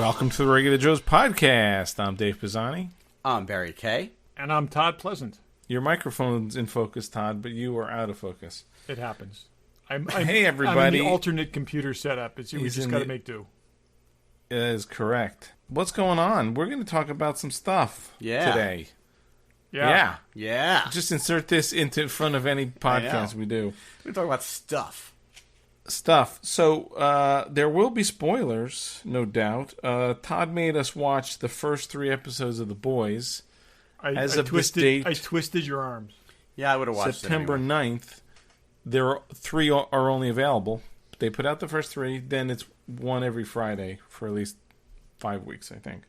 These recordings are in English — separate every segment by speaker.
Speaker 1: Welcome to the Regular Joe's podcast. I'm Dave Pisani.
Speaker 2: I'm Barry Kay.
Speaker 3: And I'm Todd Pleasant.
Speaker 1: Your microphone's in focus, Todd, but you are out of focus.
Speaker 3: It happens.
Speaker 1: Hey, everybody.
Speaker 3: I'm in the alternate computer setup. We just got to make do.
Speaker 1: That is correct. What's going on? We're going to talk about some stuff today.
Speaker 3: Yeah.
Speaker 1: Just insert this into front of any podcast we do.
Speaker 2: We're talking about stuff.
Speaker 1: So, there will be spoilers, no doubt. Todd made us watch the first 3 episodes of The Boys.
Speaker 3: I twisted your arms.
Speaker 2: Yeah, I would have watched
Speaker 1: September
Speaker 2: it anyway.
Speaker 1: 9th. There are 3 are only available. They put out the first 3, then it's one every Friday for at least 5 weeks, I think.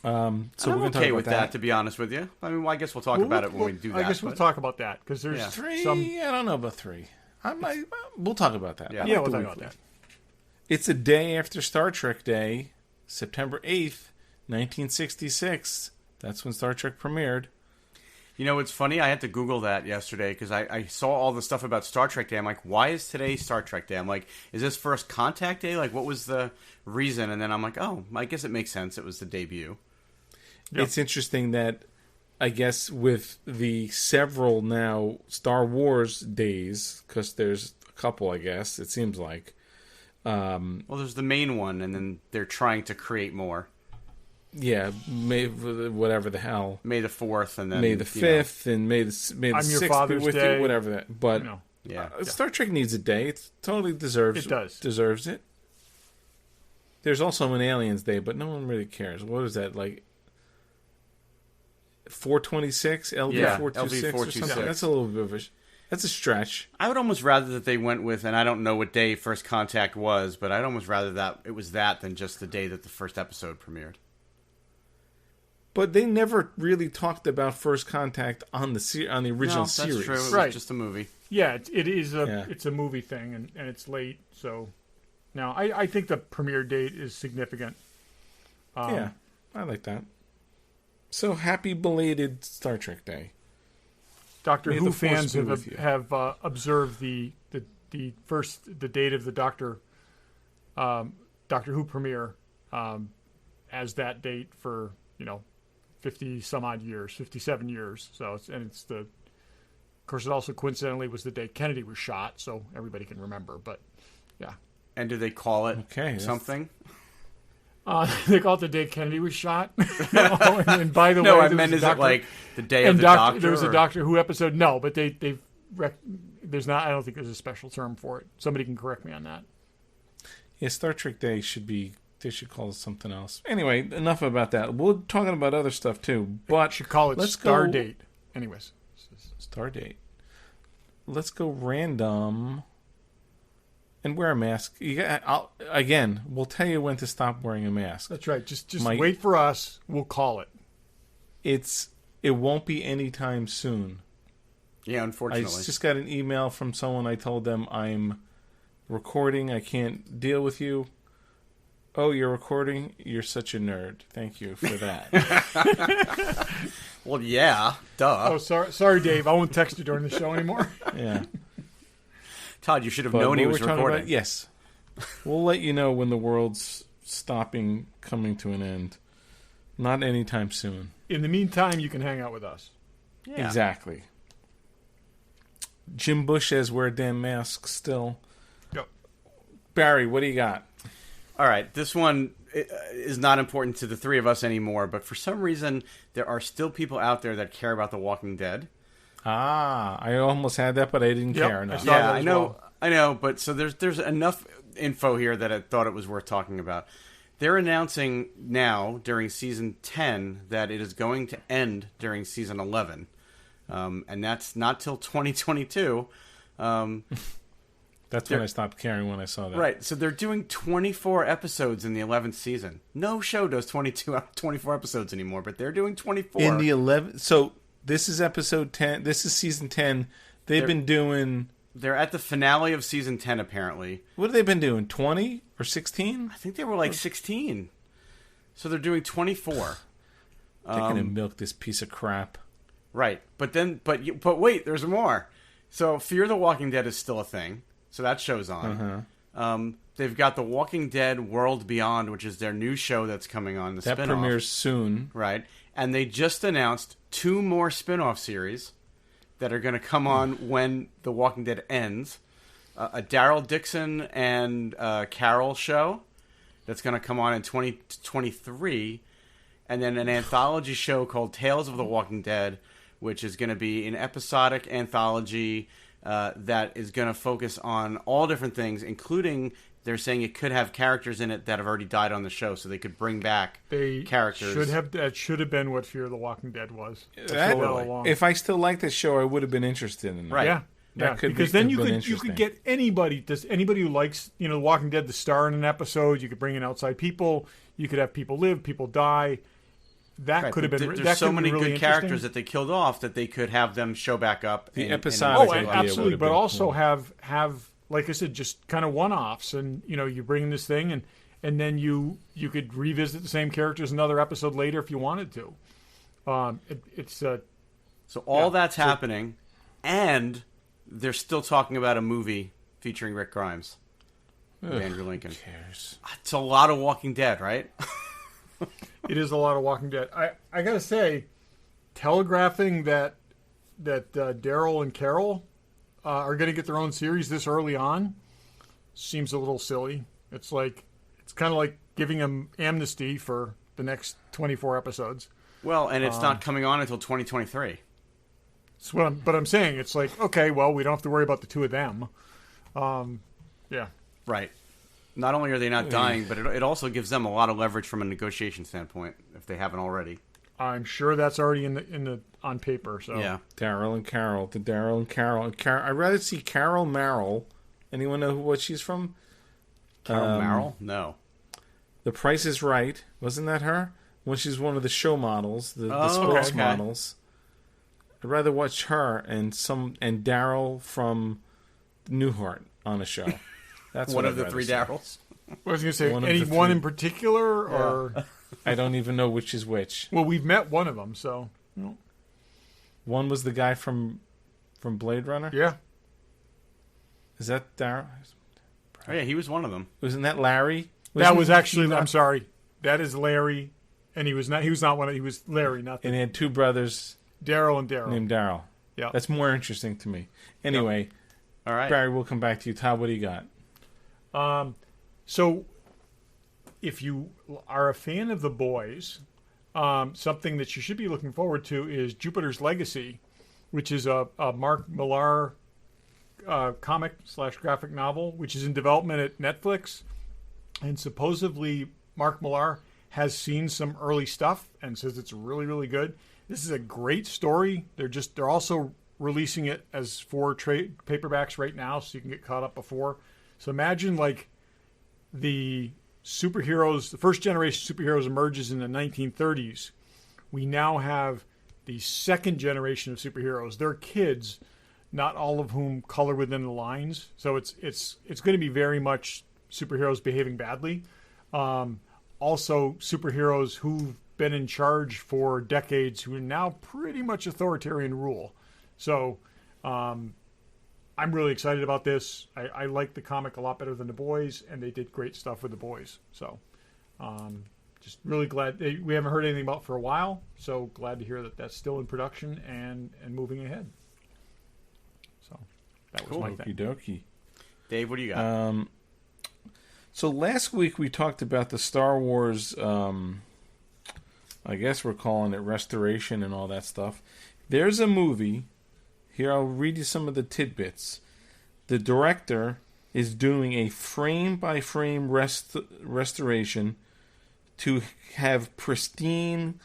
Speaker 1: So
Speaker 2: I'm
Speaker 1: we're going to talk
Speaker 2: okay
Speaker 1: about
Speaker 2: with that, to be honest with you. I mean, I guess we'll talk about it when we do that.
Speaker 3: I guess we'll talk about that because there's
Speaker 1: 3.
Speaker 3: some.
Speaker 1: I don't know about 3. We'll talk about that.
Speaker 2: Yeah,
Speaker 3: we'll talk about that.
Speaker 1: It's a day after Star Trek Day, September 8th, 1966. That's when Star Trek premiered.
Speaker 2: You know, it's funny. I had to Google that yesterday because I saw all the stuff about Star Trek Day. I'm like, why is today Star Trek Day? I'm like, is this First Contact Day? Like, what was the reason? And then I'm like, oh, I guess it makes sense. It was the debut.
Speaker 1: Yep. It's interesting that, I guess, with the several now Star Wars days, because there's a couple, I guess, it seems like.
Speaker 2: Well, there's the main one, and then they're trying to create more.
Speaker 1: Yeah, May, whatever the hell.
Speaker 2: May the 4th, and then
Speaker 1: May the 5th, and May the 6th be with you, whatever that. But Star Trek needs a day. It totally deserves it. There's also an Aliens Day, but no one really cares. What is that, like 426? LV 426 or something? That's a little bit of that's a stretch.
Speaker 2: I would almost rather that they went with, and I don't know what day First Contact was, but I'd almost rather that it was that than just the day that the first episode premiered.
Speaker 1: But they never really talked about First Contact on the original series.
Speaker 2: That's true. It was just a movie.
Speaker 3: Yeah, it's a movie thing, and it's late. So now I think the premiere date is significant.
Speaker 1: I like that. So happy belated Star Trek Day.
Speaker 3: Doctor Who fans have observed the date of the Doctor Who premiere as that date for 50 some odd years, 57 years. So it's of course it also coincidentally was the day Kennedy was shot, so everybody can remember. But yeah.
Speaker 2: And do they call it something?
Speaker 3: They call it the day Kennedy was shot. And by the way,
Speaker 2: I meant is it like the day of the Doctor?
Speaker 3: There was a Doctor Who episode. No, but there's not. I don't think there's a special term for it. Somebody can correct me on that.
Speaker 1: Yeah, Star Trek Day they should call it something else. Anyway, enough about that. We're talking about other stuff too, but
Speaker 3: should call it Star Date. Anyways,
Speaker 1: Star Date. Let's go random. And wear a mask. We'll tell you when to stop wearing a mask.
Speaker 3: That's right. Just wait for us. We'll call it.
Speaker 1: It won't be anytime soon.
Speaker 2: Yeah, unfortunately.
Speaker 1: I just got an email from someone. I told them I'm recording. I can't deal with you. Oh, you're recording? You're such a nerd. Thank you for that.
Speaker 2: Well, yeah. Duh.
Speaker 3: Oh, sorry, Dave. I won't text you during the show anymore.
Speaker 1: Yeah.
Speaker 2: Todd, you should have known he was recording.
Speaker 1: Yes. We'll let you know when the world's coming to an end. Not anytime soon.
Speaker 3: In the meantime, you can hang out with us.
Speaker 1: Yeah. Exactly. Jim Bush says wear damn masks still.
Speaker 3: Yep.
Speaker 1: Barry, what do you got?
Speaker 2: All right. This one is not important to the 3 of us anymore, but for some reason, there are still people out there that care about The Walking Dead.
Speaker 1: I almost had that, but I didn't care enough.
Speaker 2: I know, but so there's enough info here that I thought it was worth talking about. They're announcing now during season 10 that it is going to end during season 11, and that's not till 2022.
Speaker 1: That's when I stopped caring when I saw that.
Speaker 2: Right, so they're doing 24 episodes in the 11th season. No show does 24 episodes anymore, but they're doing 24
Speaker 1: in the 11th. So. This is episode 10. This is season 10. They're
Speaker 2: at the finale of season 10, apparently.
Speaker 1: What have they been doing? 20 or 16?
Speaker 2: I think they were like 16. So they're doing 24.
Speaker 1: They're going to milk this piece of crap.
Speaker 2: Right. But wait, there's more. So Fear the Walking Dead is still a thing. So that show's on. They've got The Walking Dead World Beyond, which is their new show that's coming on. The
Speaker 1: that
Speaker 2: spinoff.
Speaker 1: Premieres soon.
Speaker 2: Right. And they just announced 2 more spin-off series that are going to come on when The Walking Dead ends. A Daryl Dixon and Carol show that's going to come on in 2023. And then an anthology show called Tales of the Walking Dead, which is going to be an episodic anthology that is going to focus on all different things, including they're saying it could have characters in it that have already died on the show, so they could bring back characters.
Speaker 3: That should have been what Fear the Walking Dead was.
Speaker 1: If I still liked this show, I would have been interested in it.
Speaker 2: Right.
Speaker 3: Yeah. Because then you could get anybody who likes The Walking Dead to star in an episode. You could bring in outside people. You could have people live, people die. That could have been.
Speaker 2: There's so many really good characters that they killed off that they could have them show back up.
Speaker 1: The episodic,
Speaker 3: absolutely, but also have like I said, just kind of one-offs, and you bring in this thing, and then you could revisit the same characters another episode later if you wanted to.
Speaker 2: That's happening, and they're still talking about a movie featuring Rick Grimes and Andrew Lincoln.
Speaker 1: Who cares?
Speaker 2: It's a lot of Walking Dead, right?
Speaker 3: It is a lot of Walking Dead. I gotta say, telegraphing that Daryl and Carol are going to get their own series this early on seems a little silly. It's kind of like giving them amnesty for the next 24 episodes.
Speaker 2: Well, and it's not coming on until 2023.
Speaker 3: But I'm saying it's like, okay, well, we don't have to worry about the 2 of them. Yeah.
Speaker 2: Right. Not only are they not dying, but it also gives them a lot of leverage from a negotiation standpoint if they haven't already.
Speaker 3: I'm sure that's already on paper. So
Speaker 2: yeah,
Speaker 1: Daryl and Carol. I'd rather see Carol Merrill. Anyone know what she's from?
Speaker 2: Carol Merrill? No.
Speaker 1: The Price is Right. Wasn't that her? When she's one of the show models, the sports models. I'd rather watch her and Daryl from Newhart on a show. That's
Speaker 2: one of the 3 Daryls.
Speaker 3: I was going to say, anyone in particular, or
Speaker 1: I don't even know which is which.
Speaker 3: Well, we've met one of them, so.
Speaker 1: One was the guy from Blade Runner?
Speaker 3: Yeah.
Speaker 1: Is that Daryl?
Speaker 2: Oh, yeah, he was one of them.
Speaker 1: Wasn't that Larry?
Speaker 3: That was actually, I'm sorry. That is Larry, and he was not one of, he was Larry, not the.
Speaker 1: And he had 2 brothers.
Speaker 3: Daryl and Daryl.
Speaker 1: Named Daryl.
Speaker 3: Yeah.
Speaker 1: That's more interesting to me. Anyway.
Speaker 2: Yep. All right.
Speaker 1: Barry, we'll come back to you. Todd, what do you got?
Speaker 3: So, if you are a fan of The Boys, something that you should be looking forward to is Jupiter's Legacy, which is a Mark Millar comic/graphic novel, which is in development at Netflix. And supposedly Mark Millar has seen some early stuff and says it's really, really good. This is a great story. They're also releasing it as 4 paperbacks right now, so you can get caught up before. So imagine like the superheroes, the first generation superheroes emerges in the 1930s. We now have the second generation of superheroes. They're kids, not all of whom color within the lines. So it's going to be very much superheroes behaving badly. Also superheroes who've been in charge for decades who are now pretty much authoritarian rule. So I'm really excited about this. I like the comic a lot better than The Boys, and they did great stuff with The Boys. So just really glad. We haven't heard anything about it for a while, so glad to hear that that's still in production and moving ahead. So that was my thing.
Speaker 1: Okie dokie.
Speaker 2: Dave, what do you got?
Speaker 1: So last week we talked about the Star Wars, I guess we're calling it restoration and all that stuff. There's a movie. Here, I'll read you some of the tidbits. The director is doing a frame-by-frame restoration to have pristine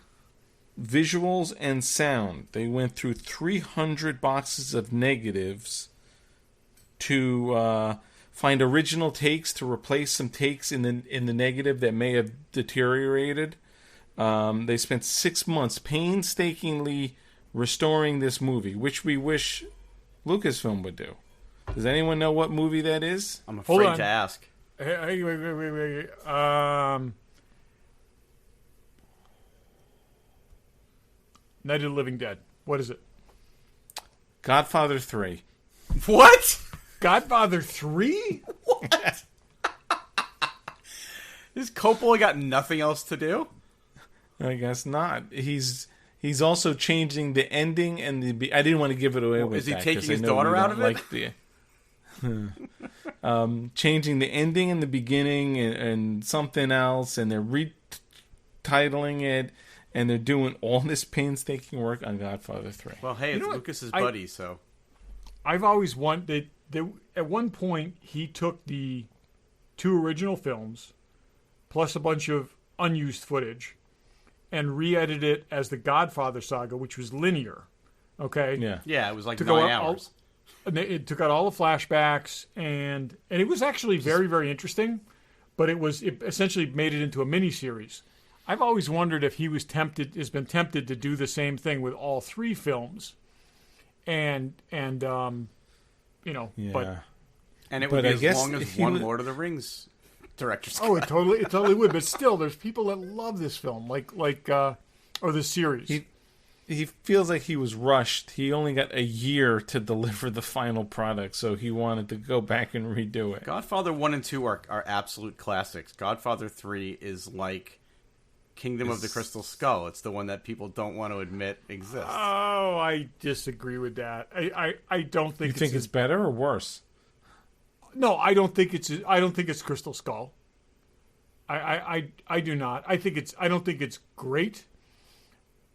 Speaker 1: visuals and sound. They went through 300 boxes of negatives to find original takes to replace some takes in the negative that may have deteriorated. They spent 6 months painstakingly restoring this movie, which we wish Lucasfilm would do. Does anyone know what movie that is?
Speaker 2: I'm afraid to ask.
Speaker 3: Hey, wait. Night of the Living Dead. What is it?
Speaker 1: Godfather 3.
Speaker 2: What?
Speaker 3: Godfather 3?
Speaker 2: What? Is Coppola got nothing else to do?
Speaker 1: I guess not. He's also changing the ending and the. I didn't want to give it away. Is
Speaker 2: he taking his daughter out of it?
Speaker 1: Changing the ending and the beginning and something else, and they're retitling it, and they're doing all this painstaking work on Godfather 3.
Speaker 2: Well, hey, it's Lucas's buddy, so.
Speaker 3: I've always wanted. At one point, he took the 2 original films, plus a bunch of unused footage, and re-edited it as the Godfather saga, which was linear. Okay?
Speaker 2: Yeah, it was like 9 hours.
Speaker 3: It took out all the flashbacks, and it was actually very, very interesting, but it essentially made it into a miniseries. I've always wondered if he has been tempted to do the same thing with all 3 films, and but.
Speaker 2: And it would be as long as one Lord of the Rings director's cut.
Speaker 3: Oh, it totally would. But still, there's people that love this film, or this series.
Speaker 1: He feels like he was rushed. He only got a year to deliver the final product, so he wanted to go back and redo it.
Speaker 2: Godfather 1 and 2 are absolute classics. Godfather 3 is like Kingdom of the Crystal Skull. It's the one that people don't want to admit exists.
Speaker 3: Oh, I disagree with that. I don't think.
Speaker 1: You think it's better or worse?
Speaker 3: No, I don't think it's Crystal Skull. I do not. I don't think it's great.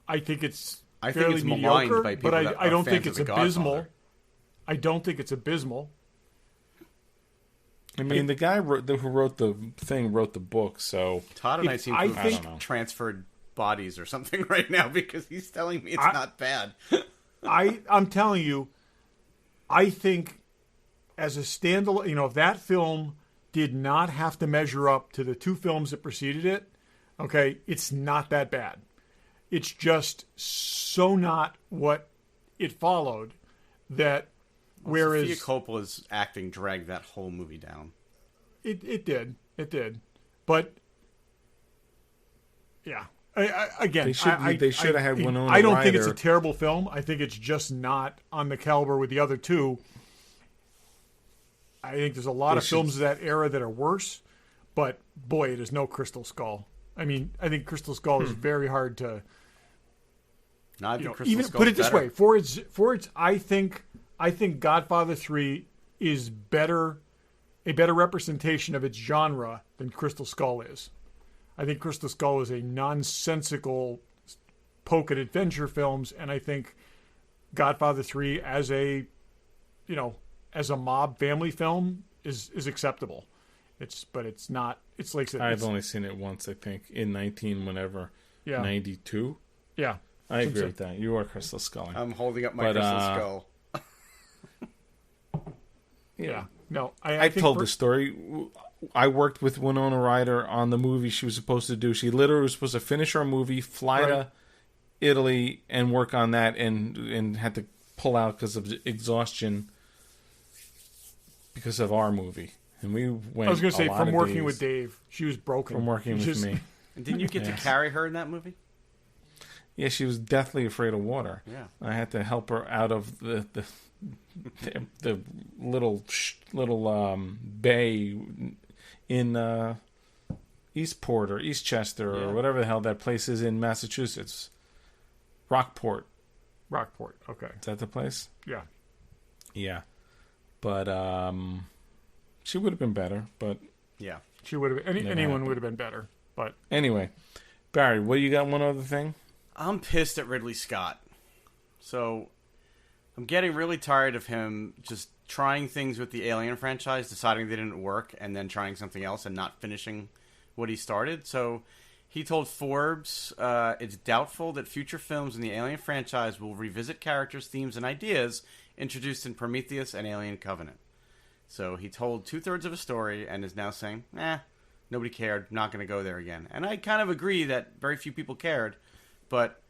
Speaker 3: I think it's fairly mediocre, by people but I don't think it's abysmal. I don't think it's abysmal.
Speaker 1: I mean, the guy who wrote the thing wrote the book, so
Speaker 2: Todd and I seem to have transferred bodies or something right now because he's telling me it's not bad.
Speaker 3: I'm telling you, I think as a standalone, if that film did not have to measure up to the 2 films that preceded it, okay, it's not that bad. It's just so not what it followed that. Whereas
Speaker 2: Sofia Coppola's acting dragged that whole movie down.
Speaker 3: It did, but yeah. Again,
Speaker 1: they should have had Winona Ryder.
Speaker 3: I don't think it's a terrible film. I think it's just not on the caliber with the other 2. I think there's a lot of films of that era that are worse, but boy, it is no Crystal Skull. I mean, I think Crystal Skull is very hard to.
Speaker 2: No,
Speaker 3: even put it this way: for its, I think Godfather 3 is a better representation of its genre than Crystal Skull is. I think Crystal Skull is a nonsensical poke at adventure films, and I think Godfather 3 as a mob family film is acceptable. It's not. It's like
Speaker 1: I've only seen it once, I think, in 92.
Speaker 3: Yeah,
Speaker 1: I agree with that. You are Crystal Skull.
Speaker 2: I'm holding up my Crystal Skull.
Speaker 3: Yeah. No,
Speaker 1: I told the story. I worked with Winona Ryder on the movie she was supposed to do. She literally was supposed to finish our movie, fly to Italy, and work on that, and had to pull out because of exhaustion because of our movie. And we went.
Speaker 3: I was going to say, from working with Dave, she was broken.
Speaker 1: From working with me.
Speaker 2: And didn't you get to carry her in that movie?
Speaker 1: Yeah, she was deathly afraid of water.
Speaker 2: Yeah,
Speaker 1: I had to help her out of the little bay in Eastport or Eastchester or whatever the hell that place is in Massachusetts. Rockport.
Speaker 3: Okay.
Speaker 1: Is that the place?
Speaker 3: Yeah.
Speaker 1: Yeah. But she would have been better, but
Speaker 2: yeah.
Speaker 3: She would have anyone would have been better. But
Speaker 1: anyway, Barry, what you got? One other thing?
Speaker 2: I'm pissed at Ridley Scott. So I'm getting really tired of him just trying things with the Alien franchise, deciding they didn't work, and then trying something else and not finishing what he started. So he told Forbes it's doubtful that future films in the Alien franchise will revisit characters, themes, and ideas introduced in Prometheus and Alien Covenant. So he told 2/3 of a story and is now saying, nobody cared, not going to go there again. And I kind of agree that very few people cared, but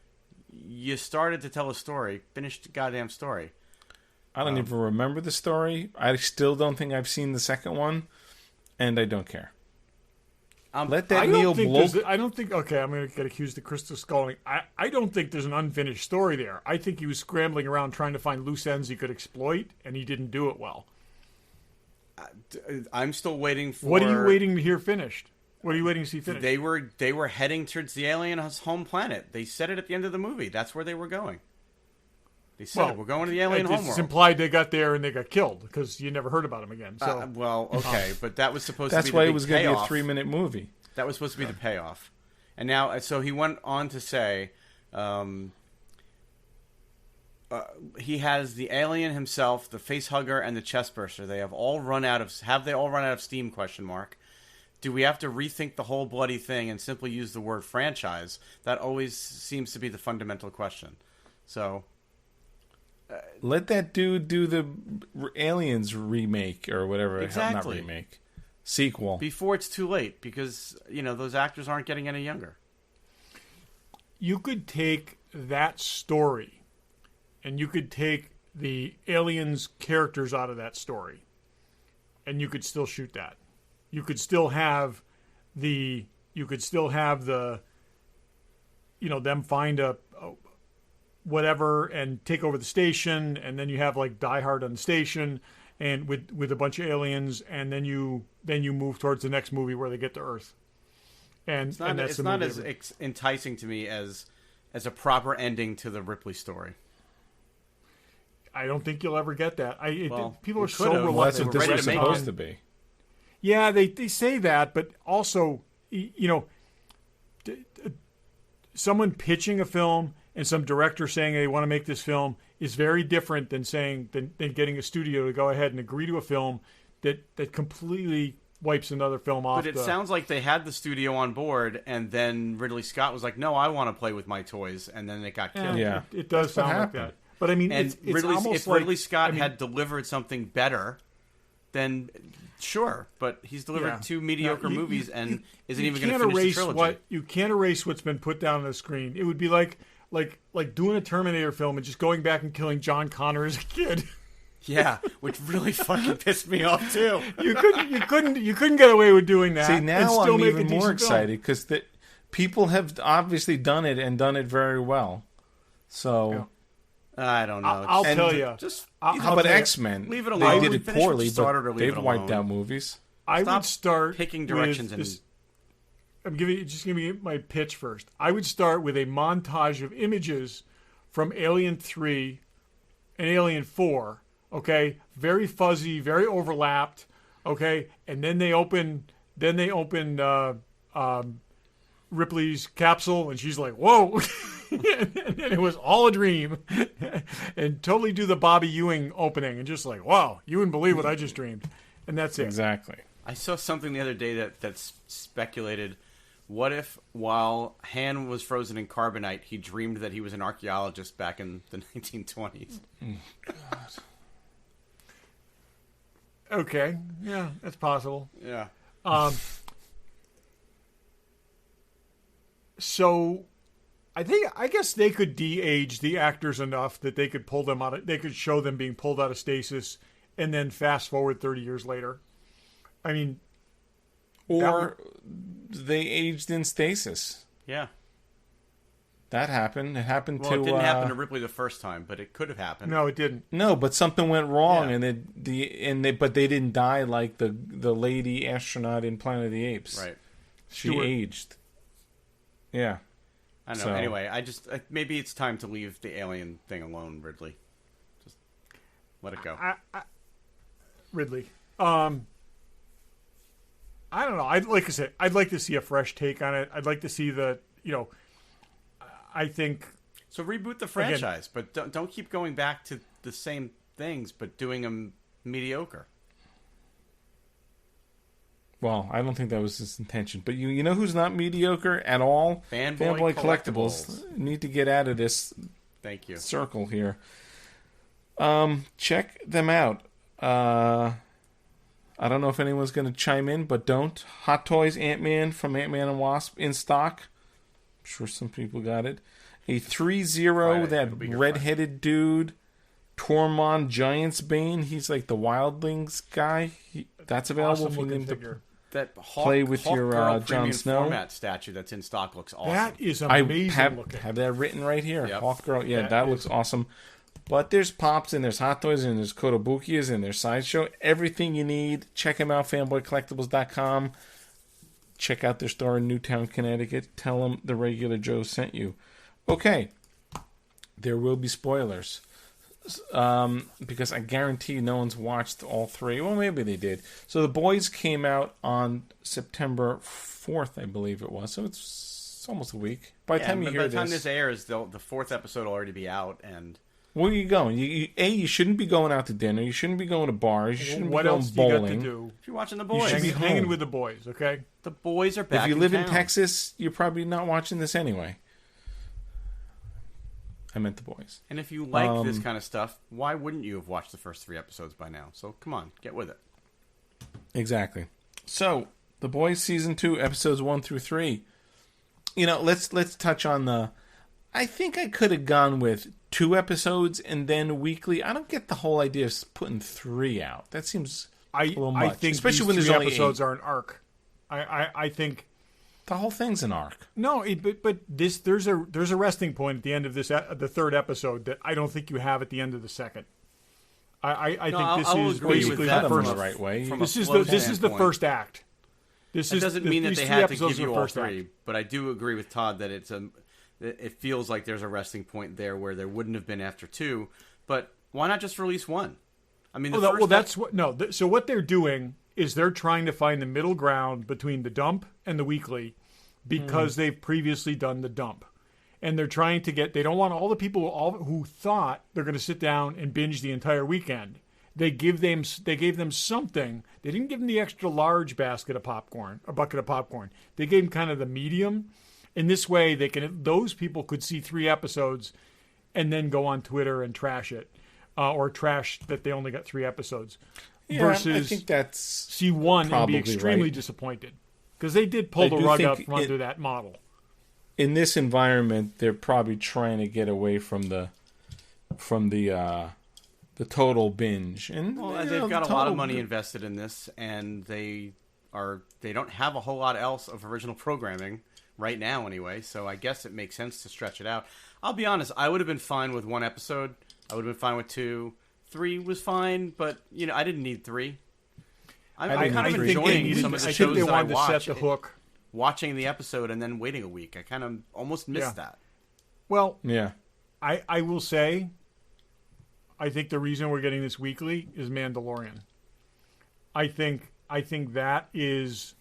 Speaker 2: you started to tell a story, finish the goddamn story.
Speaker 1: I don't even remember the story. I still don't think I've seen the second one, and I don't care. Let that Neil Blomkamp.
Speaker 3: I don't think. Okay, I'm going to get accused of Crystal Skulling. I don't think there's an unfinished story there. I think he was scrambling around trying to find loose ends he could exploit, and he didn't do it well.
Speaker 2: I'm still waiting for.
Speaker 3: What are you waiting to hear finished? What are you waiting to see finish?
Speaker 2: They were heading towards the alien's home planet. They said it at the end of the movie. That's where they were going. They said we're going to the alien homeworld.
Speaker 3: It's implied they got there and they got killed because you never heard about them again. So
Speaker 2: okay, but that was supposed to be
Speaker 1: that's why
Speaker 2: it
Speaker 1: was going to be a 3-minute movie.
Speaker 2: That was supposed to be the payoff. And now, so he went on to say, he has the alien himself, the face hugger, and the chest burster. They have all run out of. Have they all run out of steam? ? Do we have to rethink the whole bloody thing and simply use the word franchise? That always seems to be the fundamental question. So,
Speaker 1: let that dude do the Aliens remake or whatever.
Speaker 2: Exactly.
Speaker 1: Not remake. Sequel.
Speaker 2: Before it's too late, because those actors aren't getting any younger.
Speaker 3: You could take that story. And you could take the aliens' characters out of that story, and you could still shoot that. You could still have the, them find a whatever and take over the station, and then you have like Die Hard on the station, and with a bunch of aliens, and then you move towards the next movie where they get to Earth. And
Speaker 2: it's not as enticing to me as a proper ending to the Ripley story.
Speaker 3: I don't think you'll ever get that. People are so
Speaker 1: reluctant. Well, that's what this was supposed to be.
Speaker 3: Yeah, they say that, but also, someone pitching a film and some director saying they want to make this film is very different than getting a studio to go ahead and agree to a film that completely wipes another film off.
Speaker 2: But it sounds like they had the studio on board, and then Ridley Scott was like, "No, I want to play with my toys," and then it got killed.
Speaker 3: Yeah, it does sound like that. But I mean, it's
Speaker 2: if Ridley Scott had delivered something better, then sure. But he's delivered 2 mediocre movies and isn't even going to finish the trilogy.
Speaker 3: You can't erase what's been put down on the screen. It would be like doing a Terminator film and just going back and killing John Connor as a kid.
Speaker 2: Yeah, which really fucking pissed me off too.
Speaker 3: You couldn't get away with doing that.
Speaker 1: See, now I'm even more excited because people have obviously done it and done it very well. So.
Speaker 2: Yeah. I don't know.
Speaker 3: I'll tell you.
Speaker 1: How about X-Men?
Speaker 2: Leave it alone.
Speaker 1: They did it poorly, but they've wiped out movies.
Speaker 3: I would start
Speaker 2: picking directions
Speaker 3: I'm giving you my pitch first. I would start with a montage of images from Alien 3 and Alien 4. Okay, very fuzzy, very overlapped. Okay, and then they open Ripley's capsule, and she's like, "Whoa." And it was all a dream, and totally do the Bobby Ewing opening, and just like, wow, you wouldn't believe what I just dreamed, and that's it.
Speaker 1: Exactly.
Speaker 2: I saw something the other day that speculated, what if while Han was frozen in carbonite, he dreamed that he was an archaeologist back in the 1920s?
Speaker 1: God.
Speaker 3: Okay, yeah, that's possible.
Speaker 2: Yeah.
Speaker 3: So. I guess they could de-age the actors enough that they could pull them out. They could show them being pulled out of stasis, and then fast forward 30 years later. I mean,
Speaker 1: or they aged in stasis.
Speaker 2: Yeah,
Speaker 1: that happened. It happened to.
Speaker 2: It didn't happen to Ripley the first time, but it could have happened.
Speaker 3: No, it didn't.
Speaker 1: No, but something went wrong, and they didn't die like the lady astronaut in Planet of the Apes.
Speaker 2: Right.
Speaker 1: She aged. Yeah.
Speaker 2: I don't know. Anyway, maybe it's time to leave the alien thing alone, Ridley. Just let it go.
Speaker 3: Ridley. I don't know. I'd like to see a fresh take on it. I'd like to see I think.
Speaker 2: So reboot the franchise, but don't keep going back to the same things, but doing them mediocre.
Speaker 1: Well, I don't think that was his intention. But you know who's not mediocre at all?
Speaker 2: Fanboy Collectibles.
Speaker 1: Need to get out of this
Speaker 2: Thank you.
Speaker 1: circle here. Check them out. I don't know if anyone's going to chime in, but don't. Hot Toys Ant-Man from Ant-Man and Wasp in stock. I'm sure some people got it. A 3-0, that red-headed dude. Tormund Giant's Bane. He's like the Wildlings guy. That's available
Speaker 3: awesome
Speaker 1: for him to
Speaker 2: that
Speaker 1: play with your Jon Snow
Speaker 2: format statue that's in stock looks awesome.
Speaker 3: That is amazing.
Speaker 1: I have that written right here. Yep. Hawk Girl. Yeah, that looks awesome. But there's Pops and there's Hot Toys and there's Kotobukias and there's Sideshow. Everything you need. Check them out, fanboycollectibles.com. check out their store in Newtown, Connecticut. Tell them the Regular Joe sent you. Okay. There will be spoilers. Because I guarantee no one's watched all 3. Well, maybe they did. So The Boys came out on September 4th, I believe it was. So it's almost a week. By the time
Speaker 2: this airs, the 4th episode will already be out. And
Speaker 1: where are you going? You shouldn't be going out to dinner. You shouldn't be going to bars. You shouldn't be going bowling. What else do you got to do?
Speaker 2: If you're watching The Boys.
Speaker 3: You should be hanging with The Boys, okay?
Speaker 2: The Boys are back.
Speaker 1: If you live in Texas, you're probably not watching this anyway. I meant The Boys.
Speaker 2: And if you like this kind of stuff, why wouldn't you have watched the first 3 episodes by now? So come on, get with it.
Speaker 1: Exactly. So, The Boys Season 2, Episodes 1 through 3. Let's touch on the... I think I could have gone with 2 episodes and then weekly. I don't get the whole idea of putting 3 out. That seems a little much.
Speaker 3: I think especially when there's only episodes 8. Are an arc. I think...
Speaker 1: The whole thing's an arc.
Speaker 3: No, but there's a resting point at the end of this the 3rd episode that I don't think you have at the end of the 2nd. I think this is basically the first
Speaker 1: the right way.
Speaker 3: This is the first act.
Speaker 2: It doesn't mean that they had to give you all 3, but I do agree with Todd that it feels like there's a resting point there where there wouldn't have been after 2. But why not just release 1? I mean,
Speaker 3: so what they're doing is they're trying to find the middle ground between the dump and the weekly because they've previously done the dump. And they're trying to they don't want all the people who thought they're going to sit down and binge the entire weekend. They gave them something. They didn't give them the extra large bucket of popcorn. They gave them kind of the medium. In this way, those people could see 3 episodes and then go on Twitter and trash it. Or trash that they only got 3 episodes.
Speaker 1: Yeah, versus I think that's
Speaker 3: see 1 and be extremely disappointed. Because they did pull the rug out from under that model.
Speaker 1: In this environment, they're probably trying to get away from the total binge. And
Speaker 2: they've got a lot of money invested in this, and they don't have a whole lot else of original programming right now anyway, so I guess it makes sense to stretch it out. I'll be honest, I would have been fine with 1 episode. I would have been fine with 2. 3 was fine, but I didn't need 3. I'm kind of enjoying some of the shows that I watch.
Speaker 3: To set the hook.
Speaker 2: Watching the episode and then waiting a week. I kind of almost missed that.
Speaker 3: Well,
Speaker 1: yeah.
Speaker 3: I will say, I think the reason we're getting this weekly is Mandalorian. I think that is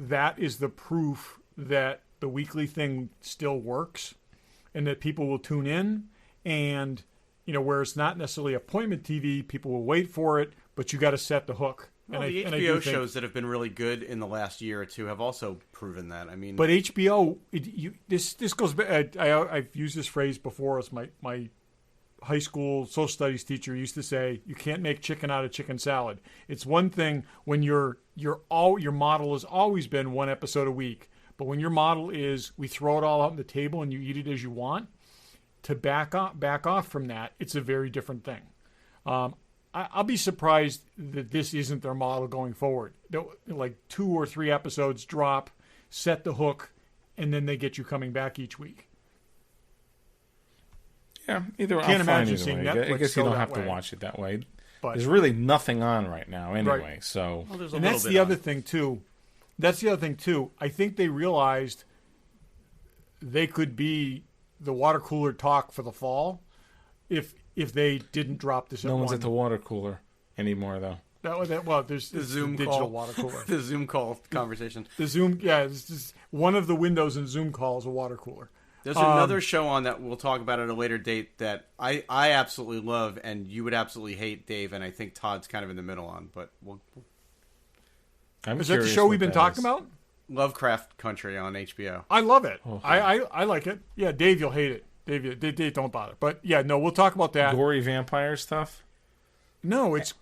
Speaker 3: the proof that the weekly thing still works, and that people will tune in, and where it's not necessarily appointment TV, people will wait for it, but you got to set the hook.
Speaker 2: Well, the HBO shows that have been really good in the last year or 2 have also proven that. I mean,
Speaker 3: but HBO, this goes back. I've used this phrase before. As my high school social studies teacher used to say, "You can't make chicken out of chicken salad." It's one thing when your model has always been 1 episode a week, but when your model is we throw it all out on the table and you eat it as you want, to back off from that, it's a very different thing. I'll be surprised that this isn't their model going forward. Like 2 or 3 episodes drop, set the hook, and then they get you coming back each week.
Speaker 1: Yeah, either Can't imagine seeing Netflix. I guess you don't have to watch it that way. But there's really nothing on right now anyway. Right. So,
Speaker 3: and that's the other thing too. That's the other thing too. I think they realized they could be the water cooler talk for the fall if they didn't drop this.
Speaker 1: No one's at the water cooler anymore, though.
Speaker 3: There's
Speaker 2: the Zoom
Speaker 3: digital
Speaker 2: call.
Speaker 3: Water cooler.
Speaker 2: The Zoom call conversation.
Speaker 3: The Zoom, it's just one of the windows in Zoom call is a water cooler.
Speaker 2: There's another show on that we'll talk about at a later date that I absolutely love, and you would absolutely hate, Dave, and I think Todd's kind of in the middle on. But
Speaker 3: is that the show we've been talking about?
Speaker 2: Lovecraft Country on HBO.
Speaker 3: I love it. Oh, I like it. Yeah, Dave, you'll hate it. Dave, don't bother. But yeah, no, we'll talk about that.
Speaker 1: Gory vampire stuff?
Speaker 3: No, it's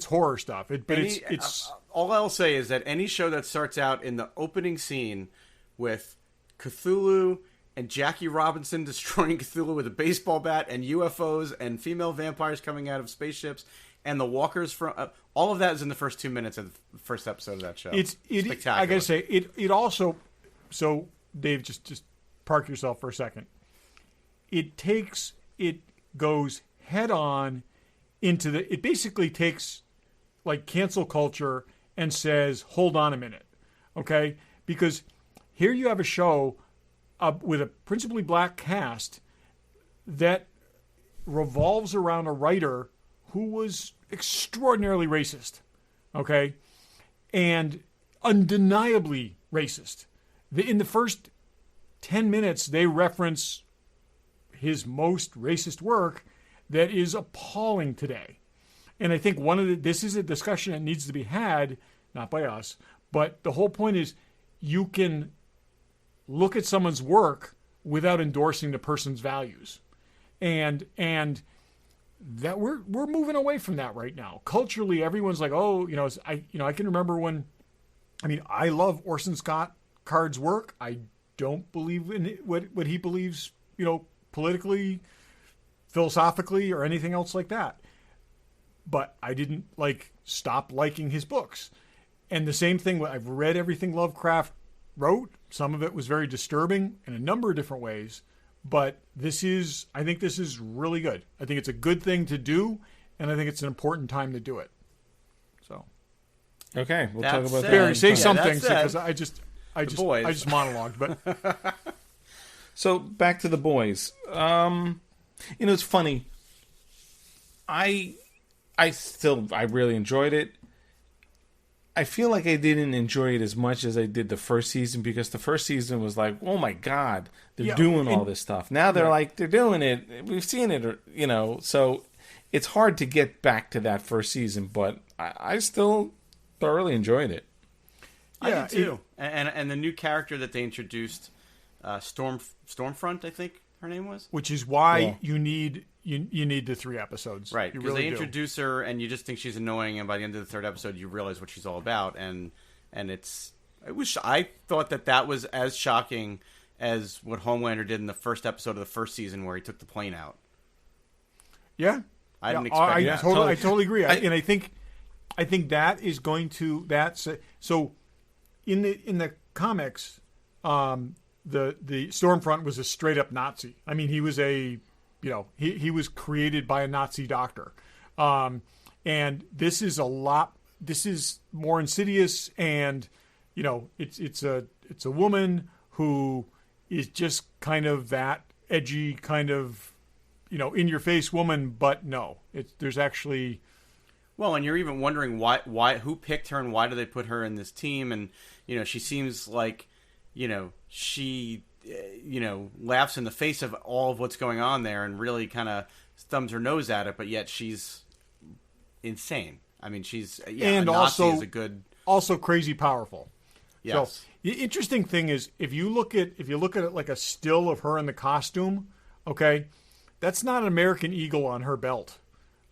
Speaker 3: horror stuff. It's
Speaker 2: all I'll say is that any show that starts out in the opening scene with Cthulhu and Jackie Robinson destroying Cthulhu with a baseball bat and UFOs and female vampires coming out of spaceships and the walkers from all of that is in the first 2 minutes of the first episode of that show.
Speaker 3: It's spectacular. I gotta say it also. So Dave, just park yourself for a second. It goes head on into it basically takes like cancel culture and says, hold on a minute. okay? Because here you have a show with a principally black cast that revolves around a writer who was extraordinarily racist, okay? And undeniably racist. In the first 10 minutes, they reference his most racist work that is appalling today. And I think this is a discussion that needs to be had, not by us, but the whole point is you can look at someone's work without endorsing the person's values. And that we're moving away from that right now. Culturally, everyone's like, oh, I can remember when, I love Orson Scott Card's work. I don't believe in what he believes, politically, philosophically, or anything else like that. But I didn't stop liking his books. And the same thing, I've read everything Lovecraft wrote. Some of it was very disturbing in a number of different ways. But I think this is really good. I think it's a good thing to do, and I think it's an important time to do it. So,
Speaker 1: okay, we'll talk about that.
Speaker 3: Barry, say something because I just monologued. But
Speaker 1: so back to The Boys. It's funny. I really enjoyed it. I feel like I didn't enjoy it as much as I did the first season because the first season was like, oh my God, they're doing all this stuff. Now they're they're doing it. We've seen it, so it's hard to get back to that first season, but I still thoroughly enjoyed it.
Speaker 2: Yeah, I did too. And the new character that they introduced, Stormfront, I think her name was.
Speaker 3: Which is why you need the 3 episodes.
Speaker 2: Right, because they introduce her and you just think she's annoying, and by the end of the 3rd episode you realize what she's all about, and I thought that was as shocking as what Homelander did in the first episode of the first season where he took the plane out.
Speaker 3: Yeah.
Speaker 2: I didn't expect that.
Speaker 3: I totally agree. I think that is going to so in the comics, the Stormfront was a straight up Nazi. He was he was created by a Nazi doctor. And this is more insidious, and it's a woman who is just kind of that edgy kind of in your face woman, but no, there's actually.
Speaker 2: Well, and you're even wondering why who picked her and why do they put her in this team, and she seems like she laughs in the face of all of what's going on there and really kind of thumbs her nose at it, but yet she's insane. She's and
Speaker 3: also crazy powerful.
Speaker 2: Yes.
Speaker 3: So the interesting thing is if you look at it like a still of her in the costume, okay, that's not an American eagle on her belt.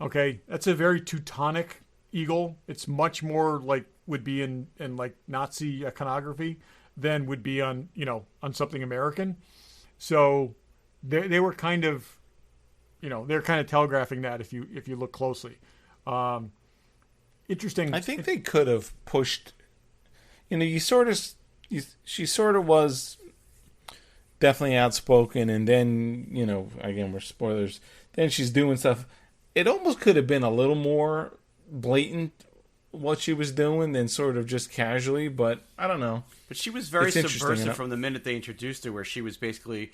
Speaker 3: Okay, that's a very Teutonic eagle. It's much more like would be in like Nazi iconography than would be on something American. So they were kind of they're kind of telegraphing that if you look closely. Interesting.
Speaker 1: I think they could have pushed. She sort of was definitely outspoken, and then again we're spoilers. Then she's doing stuff. It almost could have been a little more blatant what she was doing than sort of just casually, but I don't know.
Speaker 2: But she was very subversive from the minute they introduced her, where she was basically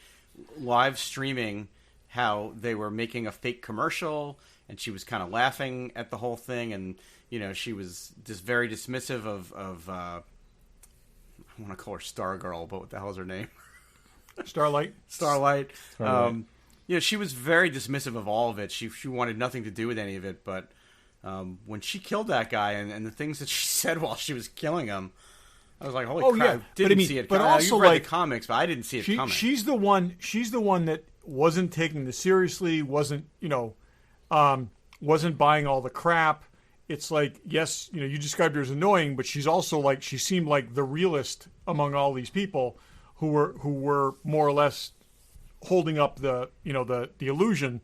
Speaker 2: live streaming how they were making a fake commercial, and she was kind of laughing at the whole thing, and she was just very dismissive of I want to call her Stargirl, but what the hell is her name?
Speaker 3: Starlight.
Speaker 2: She was very dismissive of all of it. She wanted nothing to do with any of it, but when she killed that guy and the things that she said while she was killing him, I was like, holy crap.
Speaker 3: Yeah.
Speaker 2: Didn't see it coming. But also, you read the comics, but I didn't see it coming.
Speaker 3: She's the one that wasn't taking this seriously, wasn't buying all the crap. It's like, yes, you described her as annoying, but she's also she seemed like the realist among all these people who were more or less holding up the illusion,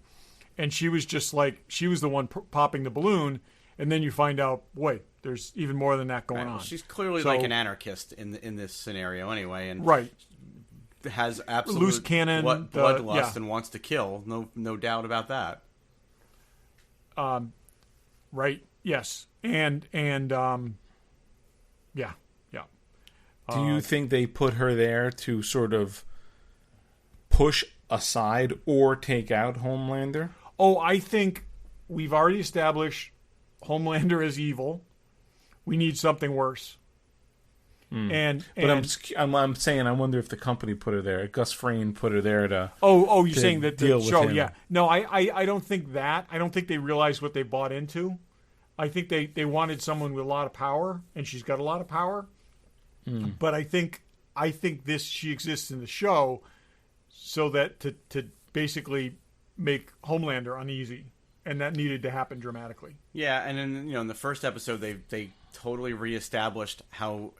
Speaker 3: and she was just she was the one popping the balloon, and then you find out, boy, there's even more than that going on.
Speaker 2: She's clearly an anarchist in this scenario anyway, and has absolute
Speaker 3: loose cannon
Speaker 2: bloodlust and wants to kill. No doubt about that.
Speaker 3: Right. Yes. And
Speaker 1: Do you think they put her there to sort of push aside or take out Homelander?
Speaker 3: Oh, I think we've already established Homelander is evil. We need something worse.
Speaker 1: But I'm saying I wonder if the company put her there. Gus Fring put her there to.
Speaker 3: You're saying that the show? Yeah. No, I don't think that. I don't think they realized what they bought into. I think they wanted someone with a lot of power, and she's got a lot of power. But I think she exists in the show so that to basically make Homelander uneasy, and that needed to happen dramatically.
Speaker 2: Yeah, and then in the first episode they totally reestablished how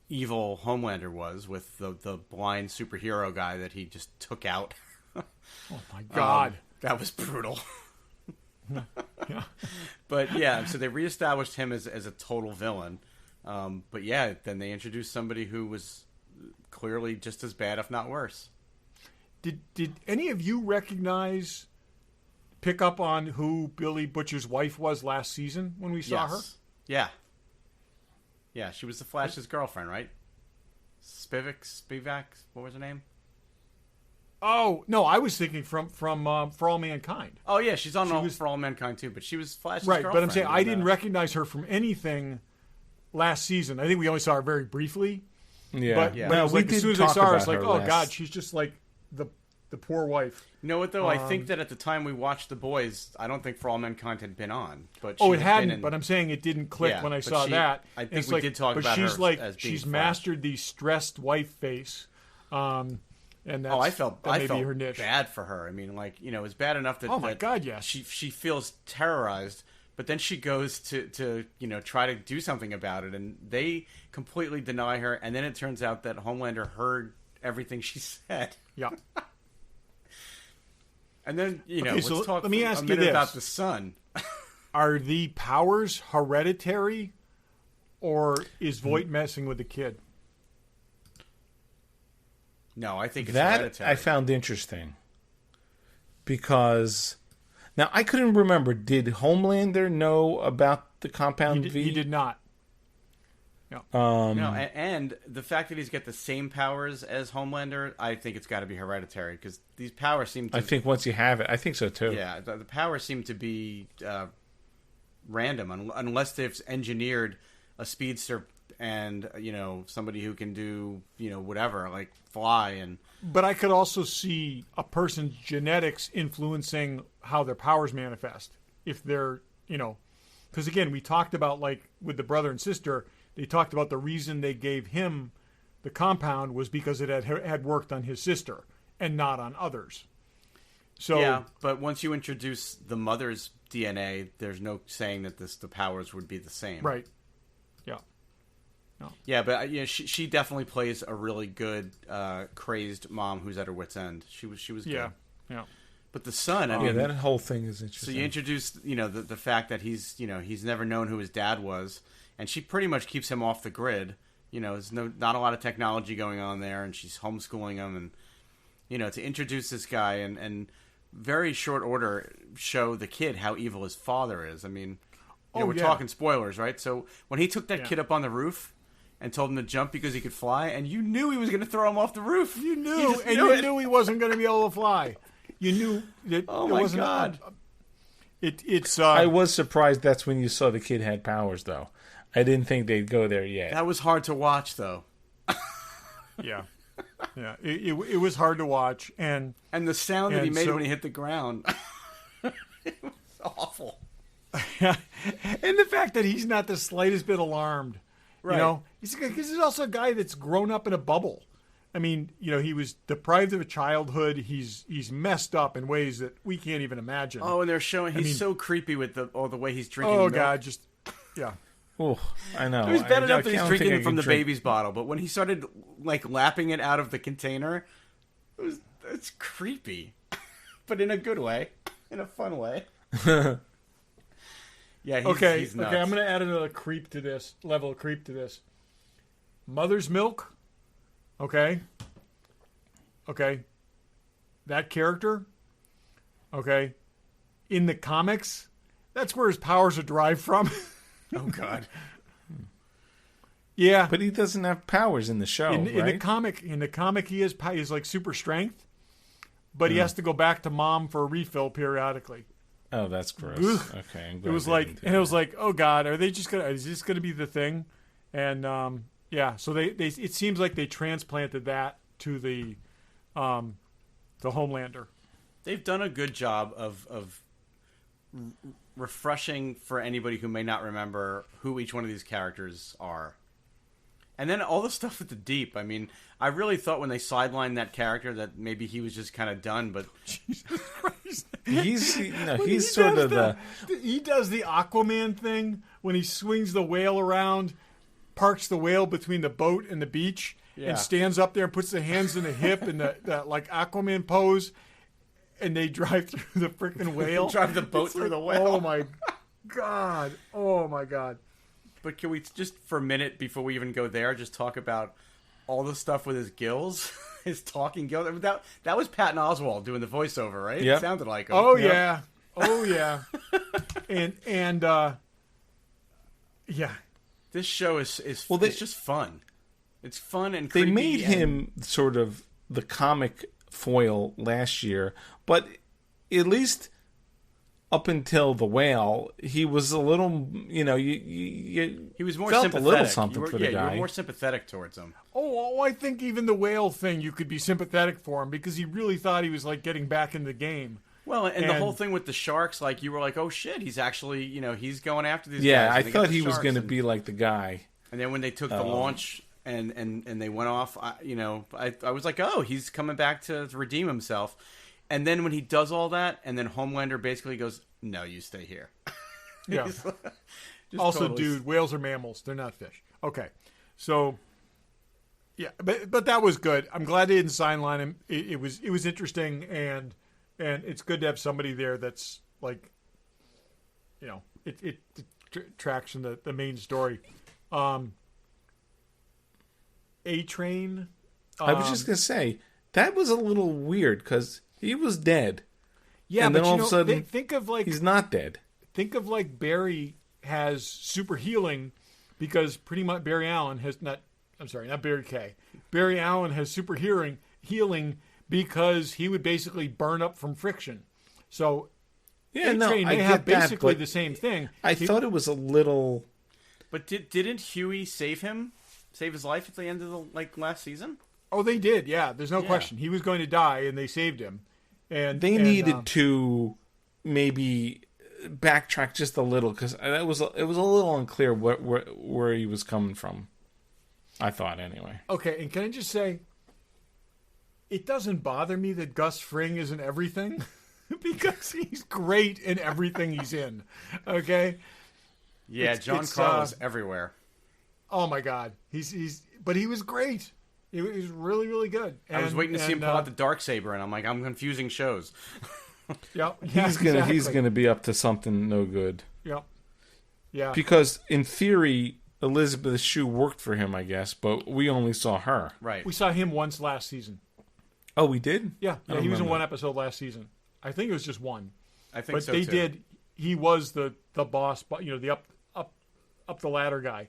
Speaker 2: evil Homelander was with the blind superhero guy that he just took out.
Speaker 3: Oh my God,
Speaker 2: that was brutal.
Speaker 3: Yeah.
Speaker 2: But yeah, so they reestablished him as a total villain. But yeah, then they introduced somebody who was clearly just as bad, if not worse.
Speaker 3: Did any of you pick up on who Billy Butcher's wife was last season when we saw her?
Speaker 2: Yeah. Yeah, she was the Flash's girlfriend, right? Spivak, what was her name?
Speaker 3: Oh, no, I was thinking from For All Mankind.
Speaker 2: Oh, yeah, she's on For All Mankind, too, but she was Flash's girlfriend.
Speaker 3: Right, but I'm saying I didn't recognize her from anything last season. I think we only saw her very briefly.
Speaker 1: Yeah.
Speaker 3: But as soon as I saw her, it's like, oh, God, she's just like the poor wife.
Speaker 2: You know what, though? I think that at the time we watched The Boys, I don't think For All Mankind had been on. But
Speaker 3: it hadn't, but I'm saying it didn't click when I saw that.
Speaker 2: I think we did talk about her as being
Speaker 3: she's
Speaker 2: Flash.
Speaker 3: Mastered the stressed wife face. And that's,
Speaker 2: I felt
Speaker 3: her niche.
Speaker 2: bad for her. I mean, it's bad enough that,
Speaker 3: oh my God, yes.
Speaker 2: she feels terrorized, but then she goes to try to do something about it, and they completely deny her, and then it turns out that Homelander heard everything she said.
Speaker 3: Yeah.
Speaker 2: And then,
Speaker 3: let's
Speaker 2: talk
Speaker 3: let me ask
Speaker 2: a
Speaker 3: you
Speaker 2: minute
Speaker 3: this.
Speaker 2: about the son.
Speaker 3: Are the powers hereditary, or is Voight messing with the kid?
Speaker 2: No, I think it's
Speaker 1: that
Speaker 2: hereditary.
Speaker 1: I found interesting. Because, now I couldn't remember, did Homelander know about the Compound V?
Speaker 3: He did not.
Speaker 2: No. And the fact that he's got the same powers as Homelander, I think it's got to be hereditary, because these powers seem to...
Speaker 1: I think once you have it, I think so too.
Speaker 2: Yeah, the powers seem to be random, unless they've engineered a speedster and, somebody who can do, whatever, like fly and...
Speaker 3: But I could also see a person's genetics influencing how their powers manifest. If they're, because again, we talked about, like, with the brother and sister... They talked about the reason they gave him the compound was because it had worked on his sister and not on others. So
Speaker 2: yeah, but once you introduce the mother's DNA, there's no saying that the powers would be the same.
Speaker 3: Right. Yeah.
Speaker 2: No. Yeah, but she definitely plays a really good crazed mom who's at her wit's end. She was good.
Speaker 3: Yeah.
Speaker 2: But the son,
Speaker 1: that whole thing is interesting.
Speaker 2: So you introduce, the fact that he's never known who his dad was. And she pretty much keeps him off the grid. There's not a lot of technology going on there, and she's homeschooling him. And, to introduce this guy and very short order show the kid how evil his father is. I mean, we're talking spoilers, right? So when he took that kid up on the roof and told him to jump because he could fly, and you knew he was going to throw him off the roof.
Speaker 3: You knew, you knew he wasn't going to be able to fly. You knew that.
Speaker 2: Oh, my God.
Speaker 3: It's.
Speaker 1: I was surprised that's when you saw the kid had powers, though. I didn't think they'd go there yet.
Speaker 2: That was hard to watch, though.
Speaker 3: Yeah. It was hard to watch, and
Speaker 2: the sound that he made when he hit the ground, it was awful.
Speaker 3: Yeah, and the fact that he's not the slightest bit alarmed,
Speaker 2: right?
Speaker 3: He's also a guy that's grown up in a bubble. I mean, he was deprived of a childhood. He's messed up in ways that we can't even imagine.
Speaker 2: Oh, and they're showing he's so creepy with the way he's drinking.
Speaker 3: Oh
Speaker 2: milk.
Speaker 3: God, just yeah.
Speaker 1: Oh, I know.
Speaker 2: It was bad enough that he's drinking it from the baby's bottle, but when he started lapping it out of the container, it's creepy, but in a good way, in a fun way. Yeah. He's nuts.
Speaker 3: Okay. I'm going to add another level of creep to this. Mother's milk. Okay. That character. Okay. In the comics, that's where his powers are derived from.
Speaker 2: Oh, God.
Speaker 3: Yeah,
Speaker 1: but he doesn't have powers in the show.
Speaker 3: In the comic, he has like super strength, but he has to go back to mom for a refill periodically.
Speaker 1: Oh, that's gross.
Speaker 3: Ugh.
Speaker 1: Okay,
Speaker 3: it was like, oh god, is this gonna be the thing? And so they it seems like they transplanted that to the Homelander.
Speaker 2: They've done a good job of refreshing for anybody who may not remember who each one of these characters are. And then all the stuff with the Deep. I mean, I really thought when they sidelined that character that maybe he was just kind of done, but
Speaker 3: Jesus Christ.
Speaker 1: he's sort of
Speaker 3: he does the Aquaman thing when he swings the whale around, parks the whale between the boat and the beach, and stands up there and puts the hands in the hip in that like Aquaman pose, and they drive through the freaking whale.
Speaker 2: Drive the boat through the whale.
Speaker 3: Oh my god. Oh my god.
Speaker 2: But can we just, for a minute, before we even go there, just talk about all the stuff with his gills? His talking gills? That was Patton Oswalt doing the voiceover, right?
Speaker 1: Yep.
Speaker 2: It sounded like him.
Speaker 3: Oh, yeah. Oh, yeah. and yeah.
Speaker 2: This show is it's just fun. It's fun and creepy.
Speaker 1: They made him sort of the comic foil last year, but at least up until the whale, he was a little, he
Speaker 2: was more
Speaker 1: felt
Speaker 2: sympathetic.
Speaker 1: A little something for the guy.
Speaker 2: You were more sympathetic towards him.
Speaker 3: Oh, I think even the whale thing, you could be sympathetic for him because he really thought he was like getting back in the game.
Speaker 2: Well, and the whole thing with the sharks, like you were like, oh shit, he's actually, he's going after these guys.
Speaker 1: Yeah, I thought he was going to be like the guy.
Speaker 2: And then when they took the launch and they went off, I was like, oh, he's coming back to redeem himself. And then when he does all that, and then Homelander basically goes, no, you stay here.
Speaker 3: Yeah. Also, dude, whales are mammals. They're not fish. Okay. So, yeah, but that was good. I'm glad they didn't sideline him. It was interesting, and it's good to have somebody there that's like, it tracks in the main story. A-Train.
Speaker 1: I was just going to say, that was a little weird because he was dead.
Speaker 3: Yeah,
Speaker 1: and
Speaker 3: but
Speaker 1: then all of a sudden,
Speaker 3: think of like
Speaker 1: he's not dead.
Speaker 3: Think of like Barry has super healing because pretty much Barry Allen has not Barry Kay. Barry Allen has super healing because he would basically burn up from friction. So A-Train may have basically the same thing.
Speaker 1: I thought it was a little.
Speaker 2: But didn't Huey save his life at the end of the last season?
Speaker 3: Oh, they did. Yeah, there's no question. He was going to die, and they saved him. And
Speaker 1: they needed to maybe backtrack just a little because it was a little unclear where he was coming from. I thought anyway.
Speaker 3: Okay, and can I just say, it doesn't bother me that Gus Fring is in everything because he's great in everything he's in. Okay.
Speaker 2: Yeah, John Carlos everywhere.
Speaker 3: Oh my God, but he was great. He was really, really good.
Speaker 2: I was waiting to see him pull out the Darksaber, and I'm confusing shows.
Speaker 3: Yep,
Speaker 1: he's gonna be up to something no good.
Speaker 3: Yep. Yeah.
Speaker 1: Because in theory, Elizabeth Shue worked for him, I guess, but we only saw her.
Speaker 2: Right.
Speaker 3: We saw him once last season.
Speaker 1: Oh, we did?
Speaker 3: Yeah. He was in one episode last season. I think it was just one.
Speaker 2: I think so
Speaker 3: too. But they did. He was the boss, the up the ladder guy,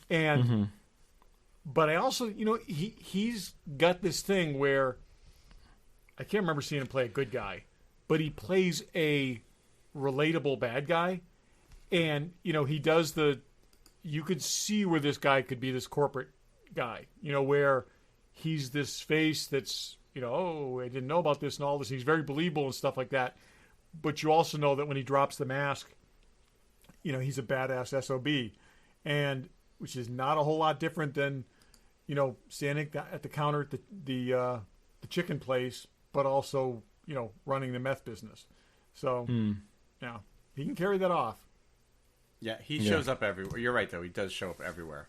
Speaker 3: and. Mm-hmm. But I also, he's got this thing where I can't remember seeing him play a good guy, but he plays a relatable bad guy. And, he does you could see where this guy could be this corporate guy, where he's this face that's, oh, I didn't know about this and all this. He's very believable and stuff like that. But you also know that when he drops the mask, he's a badass SOB. And which is not a whole lot different than, standing at the counter at the chicken place, but also, running the meth business. So, yeah, he can carry that off.
Speaker 2: Yeah, he shows up everywhere. You're right, though. He does show up everywhere.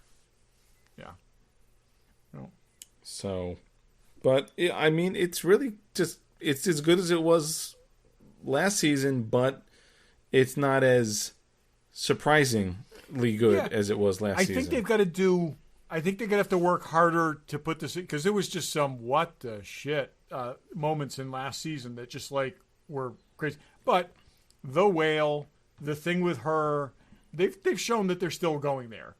Speaker 3: Yeah.
Speaker 1: No. So, but, I mean, it's really just, it's as good as it was last season, but it's not as surprisingly good as it was last season.
Speaker 3: I think they've got to I think they're going to have to work harder to put this in, because there was just some what the shit moments in last season that just were crazy. But the whale, the thing with her, they've shown that they're still going there.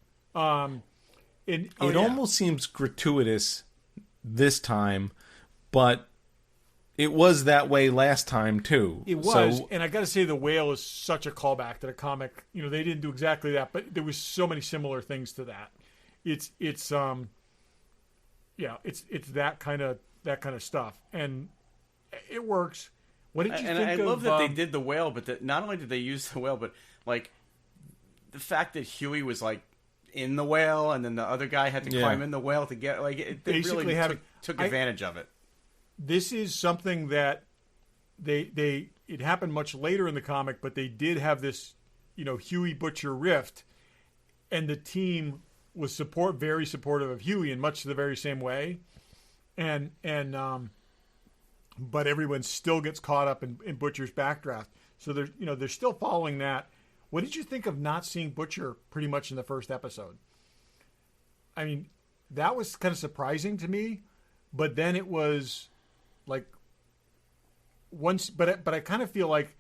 Speaker 1: it almost seems gratuitous this time, but it was that way last time too.
Speaker 3: It was, and I got to say, The Whale is such a callback to the comic. You know, they didn't do exactly that, but there was so many similar things to that. It's that kind of stuff, and it works. What did you think of?
Speaker 2: I love that they did The Whale, but that not only did they use The Whale, but like the fact that Huey was like in the whale, and then the other guy had to climb in the whale to get they really took advantage of it.
Speaker 3: This is something that it happened much later in the comic, but they did have this, Huey Butcher rift, and the team was very supportive of Huey in much the very same way, but everyone still gets caught up in Butcher's backdraft. So they're still following that. What did you think of not seeing Butcher pretty much in the first episode? I mean, that was kind of surprising to me, but then it was like but I kind of feel like,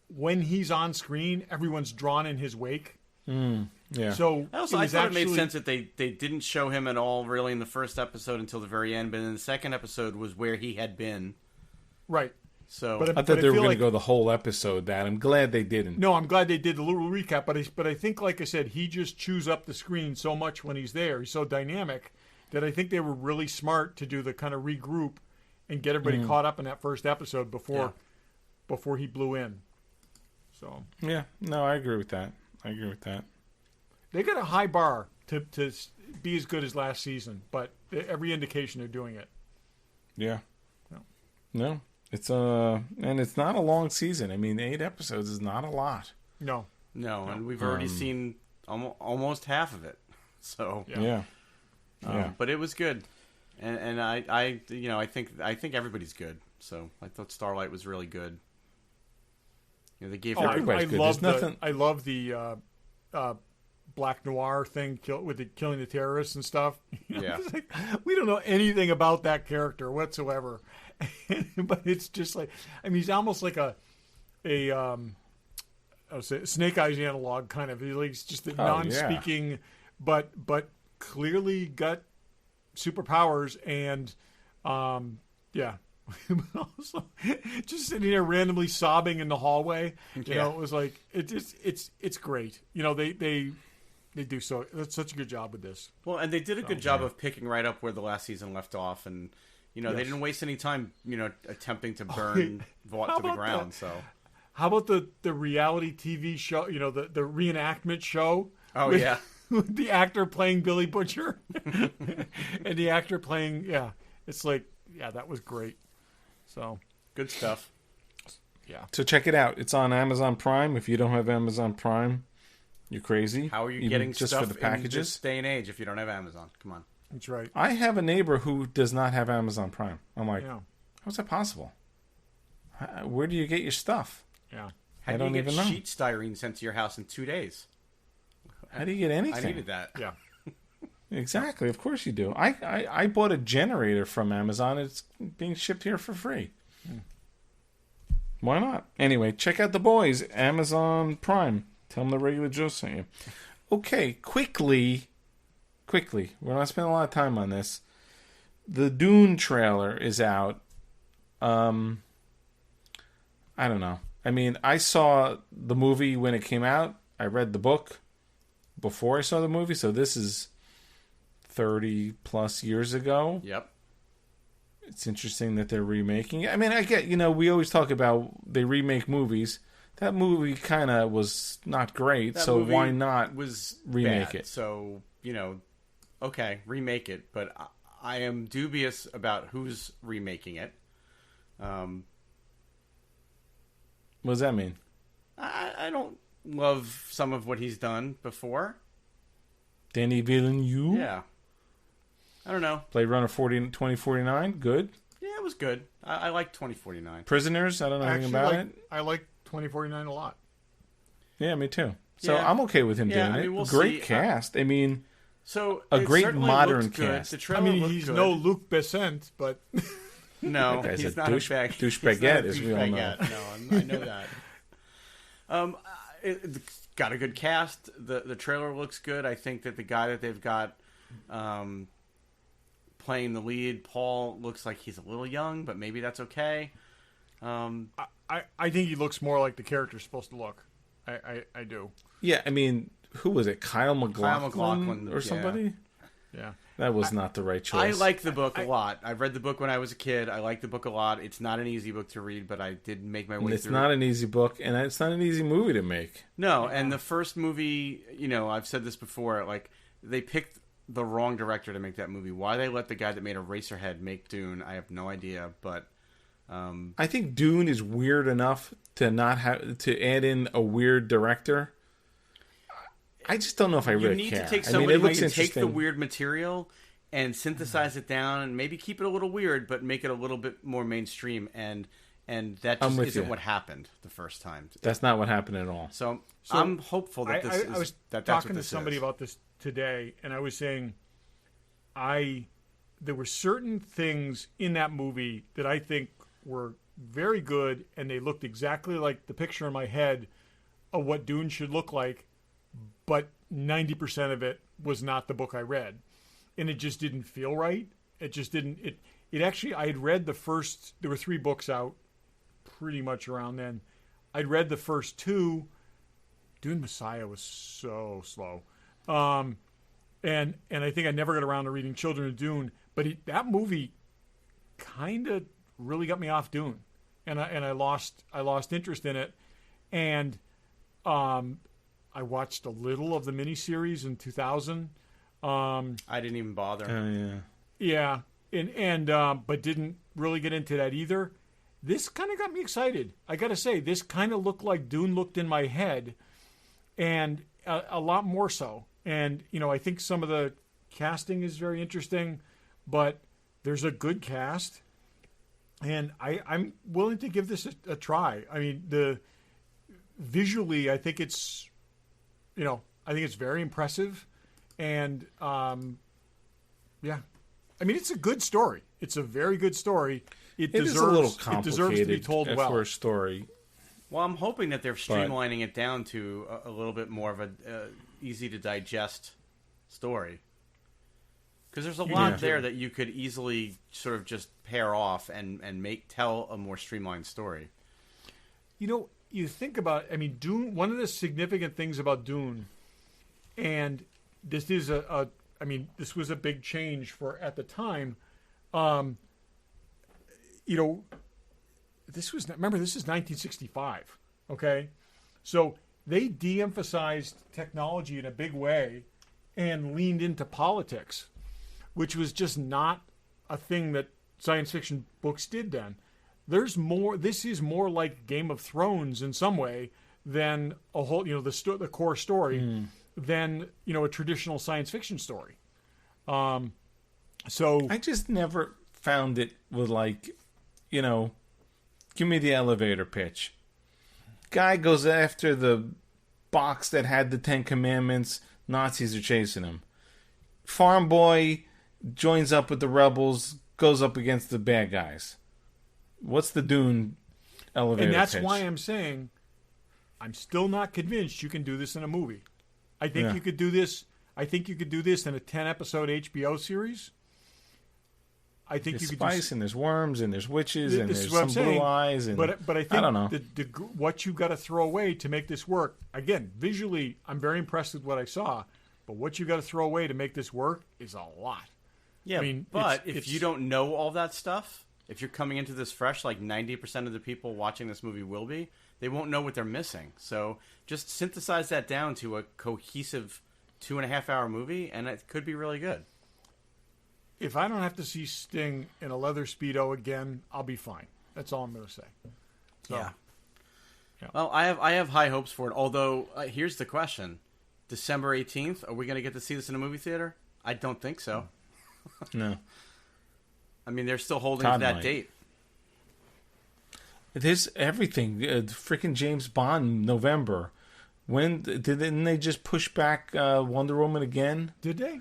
Speaker 3: when he's on screen, everyone's drawn in his wake.
Speaker 1: Yeah.
Speaker 3: So
Speaker 2: I thought it made sense that they didn't show him at all really in the first episode until the very end, but in the second episode was where he had been.
Speaker 3: Right.
Speaker 2: So
Speaker 1: I thought they were going to go the whole episode. That I'm glad they didn't.
Speaker 3: No, I'm glad they did the little recap. But I think, like I said, he just chews up the screen so much when he's there. He's so dynamic that I think they were really smart to do the kind of regroup and get everybody caught up in that first episode before he blew in. So
Speaker 1: yeah, no, I agree with that.
Speaker 3: They got a high bar to be as good as last season, but every indication they're doing it.
Speaker 1: Yeah. No. It's and it's not a long season. I mean, 8 episodes is not a lot.
Speaker 3: No,
Speaker 2: and we've already seen almost half of it. So
Speaker 1: yeah.
Speaker 2: But it was good, and I think everybody's good. So I thought Starlight was really good. They gave her.
Speaker 3: I love the Black Noir thing with killing the terrorists and stuff.
Speaker 2: Yeah,
Speaker 3: we don't know anything about that character whatsoever. But it's just like, I mean, he's almost like a Snake Eyes analog kind of. He's just a non-speaking, but clearly got superpowers, and also just sitting there randomly sobbing in the hallway. You know, it was like it's great. They do such a good job with this.
Speaker 2: Well, and they did a good job of picking right up where the last season left off, and they didn't waste any time, attempting to burn Vought to the ground. So,
Speaker 3: how about the reality TV show? The reenactment show.
Speaker 2: Oh
Speaker 3: with the actor playing Billy Butcher, and the actor playing it's like that was great. So
Speaker 2: good stuff.
Speaker 3: Yeah.
Speaker 1: So check it out. It's on Amazon Prime. If you don't have Amazon Prime, you're crazy.
Speaker 2: How are you getting just stuff for the packages? In this day and age if you don't have Amazon? Come on.
Speaker 3: That's right.
Speaker 1: I have a neighbor who does not have Amazon Prime. I'm like, how's that possible? Where do you get your stuff?
Speaker 3: Yeah.
Speaker 2: I don't even know. Sheet styrene sent to your house in 2 days.
Speaker 1: How do you get anything?
Speaker 2: I needed that.
Speaker 3: Yeah.
Speaker 1: Exactly. Of course you do. I bought a generator from Amazon. It's being shipped here for free. Why not? Anyway, check out The Boys, Amazon Prime. Tell them the regular Joe sent you. Okay, quickly. We're not spending a lot of time on this. The Dune trailer is out. I don't know. I mean, I saw the movie when it came out. I read the book before I saw the movie, so this is 30 plus years ago.
Speaker 2: Yep.
Speaker 1: It's interesting that they're remaking it. I mean, I get, we always talk about they remake movies. That movie kind of was not great, so why not remake it?
Speaker 2: So, okay, remake it, but I am dubious about who's remaking it.
Speaker 1: What does that mean?
Speaker 2: I don't love some of what he's done before.
Speaker 1: Denis Villeneuve?
Speaker 2: Yeah. I don't know.
Speaker 1: Blade Runner 2049? Good?
Speaker 2: Yeah, it was good. I like 2049.
Speaker 1: Prisoners? I don't know anything about it.
Speaker 3: I like 2049 a lot.
Speaker 1: Yeah, me too. So I'm okay with him doing it.
Speaker 2: We'll
Speaker 1: great
Speaker 2: see.
Speaker 1: cast. I mean,
Speaker 2: so
Speaker 1: a great modern cast.
Speaker 3: He's no Luc Besant, but...
Speaker 2: No,
Speaker 1: he's
Speaker 2: not
Speaker 1: douchebagette, as we all know.
Speaker 2: No, I know that. It's got a good cast. The trailer looks good. I think that the guy that they've got playing the lead, Paul, looks like he's a little young, but maybe that's okay.
Speaker 3: I think he looks more like the character's supposed to look. I do.
Speaker 1: Yeah, I mean, who was it? Kyle MacLachlan or somebody?
Speaker 3: Yeah.
Speaker 1: That was not the right choice.
Speaker 2: I like the book a lot. I've read the book when I was a kid. I like the book a lot. It's not an easy book to read, but I did make my way through it.
Speaker 1: It's not an easy book, and it's not an easy movie to make.
Speaker 2: No, and the first movie, I've said this before, like, they picked the wrong director to make that movie. Why they let the guy that made Eraserhead make Dune, I have no idea, but...
Speaker 1: I think Dune is weird enough to not have to add in a weird director. I just don't know if I really care. You need to
Speaker 2: take somebody who can take the weird material and synthesize it down and maybe keep it a little weird, but make it a little bit more mainstream. And that just isn't what happened the first time.
Speaker 1: That's not what happened at all.
Speaker 2: So I'm hopeful that
Speaker 3: I was talking to somebody about this today, and I was saying there were certain things in that movie that I think were very good, and they looked exactly like the picture in my head of what Dune should look like, but 90% of it was not the book I read, and it just didn't feel right. It just didn't. It actually, I had read the first. There were 3 books out, pretty much around then. I'd read the first 2. Dune Messiah was so slow, and I think I never got around to reading Children of Dune. But that movie kind of really got me off Dune, and I lost interest in it, and I watched a little of the miniseries in 2000.
Speaker 2: I didn't even bother.
Speaker 1: Oh
Speaker 3: yeah, and but didn't really get into that either. This kind of got me excited. I got to say, this kind of looked like Dune looked in my head, and a lot more so. And I think some of the casting is very interesting, but there's a good cast. And I'm willing to give this a try. I mean, visually, I think it's, I think it's very impressive, and yeah, I mean, it's a good story. It's a very good story. It deserves,
Speaker 1: is a little complicated.
Speaker 3: It deserves to be told well
Speaker 1: for a story.
Speaker 2: Well, I'm hoping that they're streamlining it down to a little bit more of a easy to digest story. Because there's a lot there that you could easily sort of just pair off and tell a more streamlined story.
Speaker 3: You think about it, I mean, Dune, one of the significant things about Dune, and this is this was a big change for at the time. This is 1965, okay? So they de-emphasized technology in a big way and leaned into politics, which was just not a thing that science fiction books did then. There's more. This is more like Game of Thrones in some way than a whole, the core story, than a traditional science fiction story. So
Speaker 1: I just never found it with give me the elevator pitch. Guy goes after the box that had the 10 Commandments. Nazis are chasing him. Farm boy joins up with the rebels, goes up against the bad guys. What's the Dune elevator pitch?
Speaker 3: And that's why I'm saying I'm still not convinced you can do this in a movie. I think you could do this. I think you could do this in a 10-episode HBO series. I think
Speaker 1: there's
Speaker 3: you could
Speaker 1: spice and there's worms and there's witches and there's some blue eyes. And,
Speaker 3: but I think
Speaker 1: I don't know.
Speaker 3: What you got to throw away to make this work. Again, visually, I'm very impressed with what I saw. But what you got to throw away to make this work is a lot.
Speaker 2: Yeah, I mean, but if you don't know all that stuff, if you're coming into this fresh, like 90% of the people watching this movie will be, they won't know what they're missing. So just synthesize that down to a cohesive 2.5-hour movie, and it could be really good.
Speaker 3: If I don't have to see Sting in a leather Speedo again, I'll be fine. That's all I'm going to say. So,
Speaker 2: yeah. Well, I have high hopes for it. Although, here's the question. December 18th, are we going to get to see this in a movie theater? I don't think so.
Speaker 1: No.
Speaker 2: I mean, they're still holding to that date.
Speaker 1: There's everything. Freaking James Bond, November. When didn't they just push back Wonder Woman again?
Speaker 3: Did they?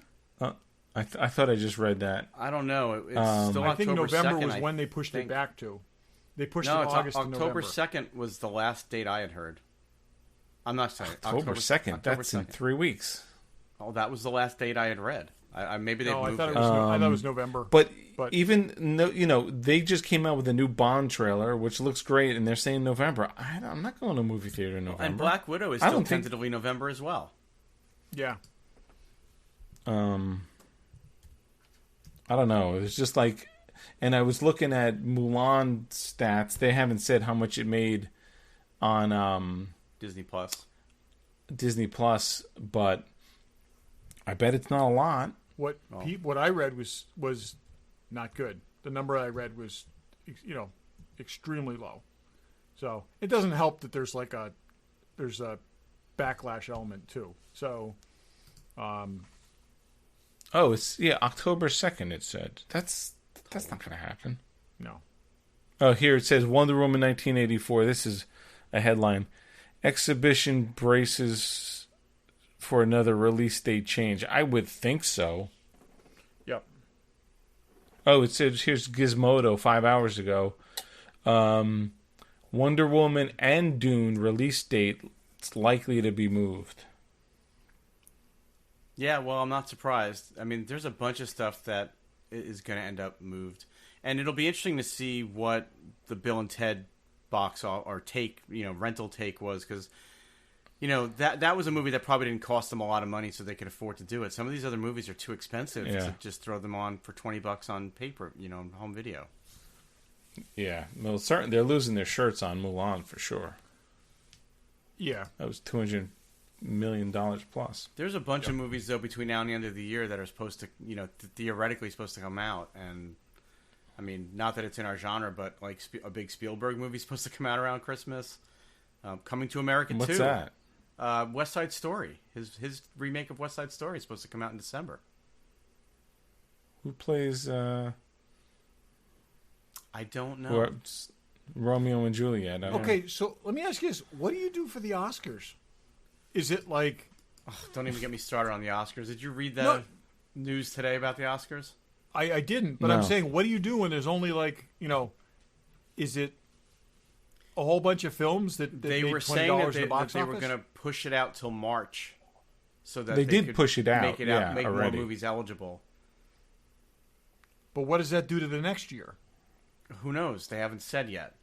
Speaker 1: I thought I just read that.
Speaker 2: I don't know. It's still
Speaker 3: I think November
Speaker 2: 2nd,
Speaker 3: was when they pushed it back to. They pushed it August to November.
Speaker 2: October 2nd was the last date I had heard. I'm not saying
Speaker 1: October 2nd. That's 2nd. In 3 weeks.
Speaker 2: Oh, that was the last date I had read. Maybe they moved
Speaker 3: it. I thought it was November.
Speaker 1: But even they just came out with a new Bond trailer, which looks great, and they're saying November. I'm not going to movie theater in November.
Speaker 2: And Black Widow is still tentatively November as well.
Speaker 3: Yeah.
Speaker 1: I don't know. It's just like, and I was looking at Mulan stats. They haven't said how much it made on
Speaker 2: Disney Plus.
Speaker 1: But I bet it's not a lot.
Speaker 3: What I read was not good. The number I read was, extremely low. So it doesn't help that there's a backlash element too. So,
Speaker 1: it's October 2nd. It said that's not going to happen.
Speaker 3: No.
Speaker 1: Oh, here it says Wonder Woman 1984. This is a headline. Exhibition braces for another release date change. I would think so.
Speaker 3: Yep.
Speaker 1: Oh, it says here's Gizmodo 5 hours ago. Wonder Woman and Dune release date is likely to be moved.
Speaker 2: Yeah, well, I'm not surprised. I mean, there's a bunch of stuff that is going to end up moved. And it'll be interesting to see what the Bill and Ted box or take, rental take was, because that was a movie that probably didn't cost them a lot of money, so they could afford to do it. Some of these other movies are too expensive to just throw them on for $20 on paper, home video.
Speaker 1: Yeah, well, certainly they're losing their shirts on Mulan for sure.
Speaker 3: Yeah,
Speaker 1: that was $200 million plus.
Speaker 2: There's a bunch of movies though between now and the end of the year that are supposed to, theoretically supposed to come out, and I mean, not that it's in our genre, but like a big Spielberg movie supposed to come out around Christmas. Coming to America 2.
Speaker 1: What's that?
Speaker 2: West Side Story. His remake of West Side Story is supposed to come out in December.
Speaker 1: Who plays?
Speaker 2: I don't know.
Speaker 1: Romeo and Juliet.
Speaker 3: Okay, so let me ask you this: what do you do for the Oscars? Is it like?
Speaker 2: Don't even get me started on the Oscars. Did you read the news today about the Oscars?
Speaker 3: I didn't, but I'm saying, what do you do when there's only is it a whole bunch of films that
Speaker 2: they
Speaker 3: made
Speaker 2: were saying that they were going to push it out till March, so that
Speaker 1: they did push it out,
Speaker 2: make more movies eligible.
Speaker 3: But what does that do to the next year?
Speaker 2: Who knows? They haven't said yet.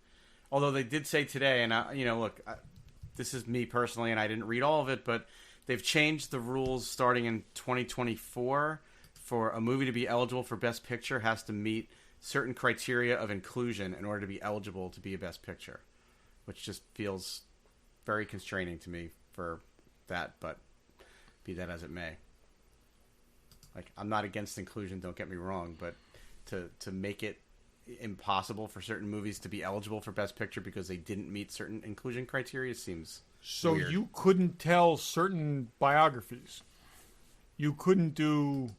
Speaker 2: Although they did say today, and this is me personally, and I didn't read all of it, but they've changed the rules starting in 2024. For a movie to be eligible for Best Picture, has to meet certain criteria of inclusion in order to be eligible to be a Best Picture, which just feels very constraining to me for that, but be that as it may. Like, I'm not against inclusion, don't get me wrong, but to make it impossible for certain movies to be eligible for Best Picture because they didn't meet certain inclusion criteria seems weird.
Speaker 3: You couldn't tell certain biographies. You couldn't do...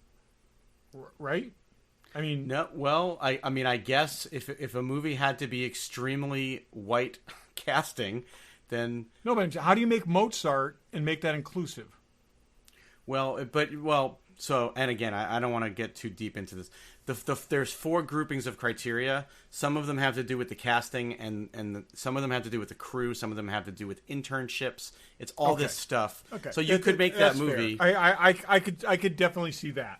Speaker 3: Right? I mean,
Speaker 2: no. Well, I mean, I guess if a movie had to be extremely white casting, then
Speaker 3: no. But how do you make Mozart and make that inclusive?
Speaker 2: So, and again, I don't want to get too deep into this. There's 4 groupings of criteria. Some of them have to do with the casting, and some of them have to do with the crew. Some of them have to do with internships. It's all this stuff.
Speaker 3: Okay.
Speaker 2: So you could make that movie.
Speaker 3: I could definitely see that.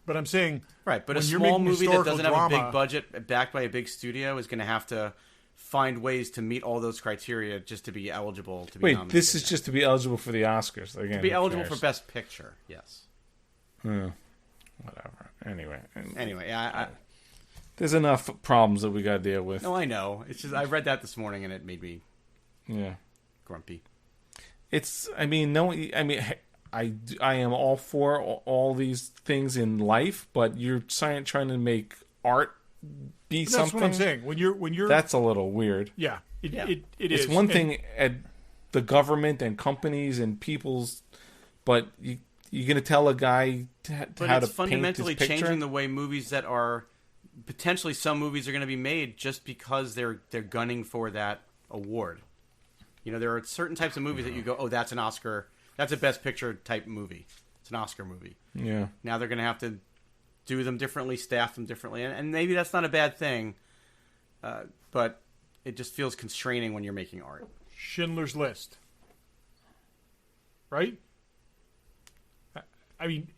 Speaker 3: But I'm saying...
Speaker 2: Right, but a small movie that doesn't have a big budget backed by a big studio is going to have to find ways to meet all those criteria just to be eligible to be nominated.
Speaker 1: Wait, this is just to be eligible for the Oscars. Again,
Speaker 2: to be eligible for Best Picture, yes.
Speaker 1: Whatever. Anyway,
Speaker 2: there's
Speaker 1: enough problems that we got to deal with.
Speaker 2: No, I know. It's just I read that this morning and it made me grumpy.
Speaker 1: I am all for all these things in life, but you're trying to make art be something.
Speaker 3: That's what I'm saying. When you're
Speaker 1: that's a little weird.
Speaker 3: Yeah, it is.
Speaker 1: It's one thing at the government and companies and people's, but you're going to tell a guy how to paint his picture? But it's
Speaker 2: fundamentally changing the way movies that are potentially some movies are going to be made just because they're gunning for that award. There are certain types of movies that you go, oh, that's an Oscar. That's a Best Picture type movie. It's an Oscar movie.
Speaker 1: Yeah.
Speaker 2: Now they're going to have to do them differently, staff them differently, and maybe that's not a bad thing, but it just feels constraining when you're making art.
Speaker 3: Schindler's List. right? I mean,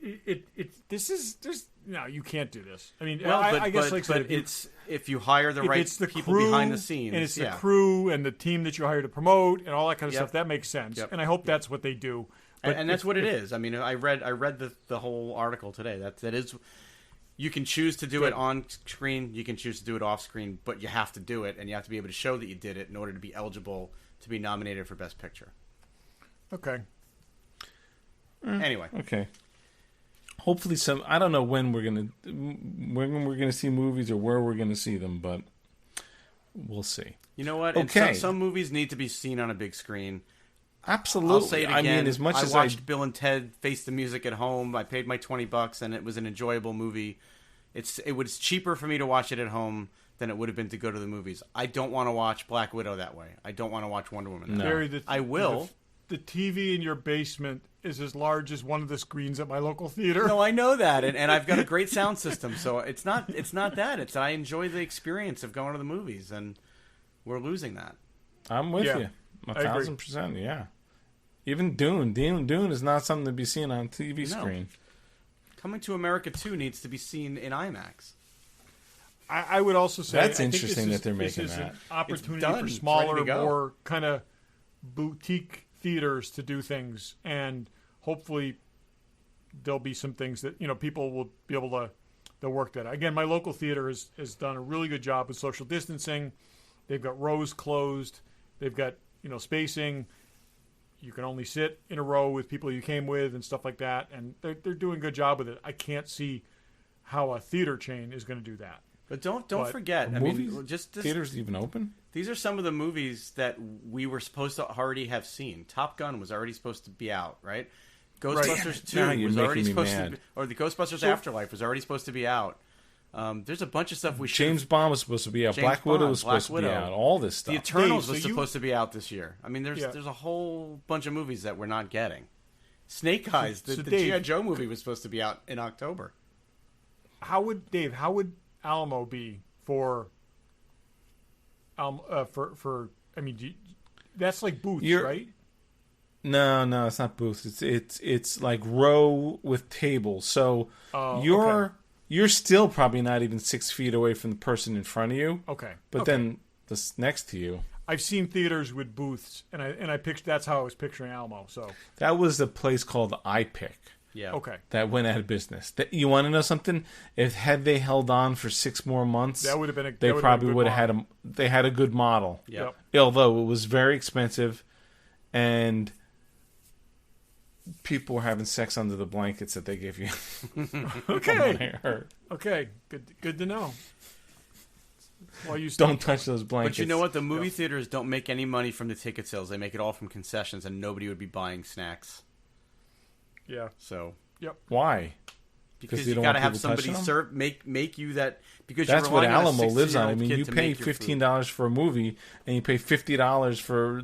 Speaker 3: no, you can't do this. I mean,
Speaker 2: well, I guess it's if you hire the right people behind the scenes,
Speaker 3: and it's the crew and the team that you hire to promote and all that kind of stuff. That makes sense, and I hope that's what they do.
Speaker 2: But and that's what it is. I mean, I read the whole article today. That is, you can choose to do it on screen, you can choose to do it off screen, but you have to do it, and you have to be able to show that you did it in order to be eligible to be nominated for Best Picture.
Speaker 3: Okay.
Speaker 2: Anyway.
Speaker 1: Okay. Hopefully I don't know when we're gonna see movies or where we're gonna see them, but we'll see.
Speaker 2: You know what? Okay. Some movies need to be seen on a big screen.
Speaker 1: Absolutely.
Speaker 2: I'll say it again.
Speaker 1: I mean, as much as
Speaker 2: I watched Bill and Ted Face the Music at home, I paid my $20 and it was an enjoyable movie. It was cheaper for me to watch it at home than it would have been to go to the movies. I don't want to watch Black Widow that way. I don't want to watch Wonder Woman that way. I will.
Speaker 3: The TV in your basement is as large as one of the screens at my local theater.
Speaker 2: No, I know that, and I've got a great sound system, so it's not that. It's I enjoy the experience of going to the movies, and we're losing that.
Speaker 1: I'm with you, 1,000%. Yeah, even Dune is not something to be seen on TV screen.
Speaker 2: Coming to America 2 needs to be seen in IMAX.
Speaker 3: I would also say
Speaker 1: that's interesting that they're making that.
Speaker 3: This is an opportunity for smaller, more kind of boutique theaters to do things, and hopefully there'll be some things that people will be able to they'll work that. Again, my local theater has done a really good job with social distancing. They've got rows closed. They've got spacing. You can only sit in a row with people you came with and stuff like that, and they're doing a good job with it. I can't see how a theater chain is going to do that.
Speaker 2: But don't forget, I mean, just
Speaker 1: theaters even open.
Speaker 2: These are some of the movies that we were supposed to already have seen. Top Gun was already supposed to be out, right? Ghostbusters 2 was already supposed to be, or the Ghostbusters Afterlife was already supposed to be out. There's a bunch of stuff we should.
Speaker 1: James Bond was supposed to be out. Black Widow was supposed to be out. All this stuff.
Speaker 2: The Eternals was supposed to be out this year. I mean, there's a whole bunch of movies that we're not getting. Snake Eyes, the G.I. Joe movie was supposed to be out in October.
Speaker 3: How would Alamo be for I mean, that's like booths, right?
Speaker 1: No, it's not booths. It's like row with tables. So you're still probably not even 6 feet away from the person in front of you.
Speaker 3: Okay,
Speaker 1: but then this next to you.
Speaker 3: I've seen theaters with booths, and I pictured that's how I was picturing Alamo. So
Speaker 1: that was a place called iPic.
Speaker 2: Yeah.
Speaker 3: Okay.
Speaker 1: That went out of business. You want to know something? Had they held on for 6 more months,
Speaker 3: that would have been.
Speaker 1: They probably would have had They had a good model.
Speaker 2: Yep.
Speaker 1: Although it was very expensive, and people were having sex under the blankets that they gave you.
Speaker 3: Okay. Okay. Good to know. Well,
Speaker 1: don't touch those blankets.
Speaker 2: But you know what? The movie theaters don't make any money from the ticket sales. They make it all from concessions, and nobody would be buying snacks.
Speaker 3: Yeah.
Speaker 2: So.
Speaker 3: Yep.
Speaker 1: Why?
Speaker 2: Because you got to have somebody serve make you that. Because
Speaker 1: that's what Alamo lives on. I mean, you pay $15 for a movie, and you pay $50 for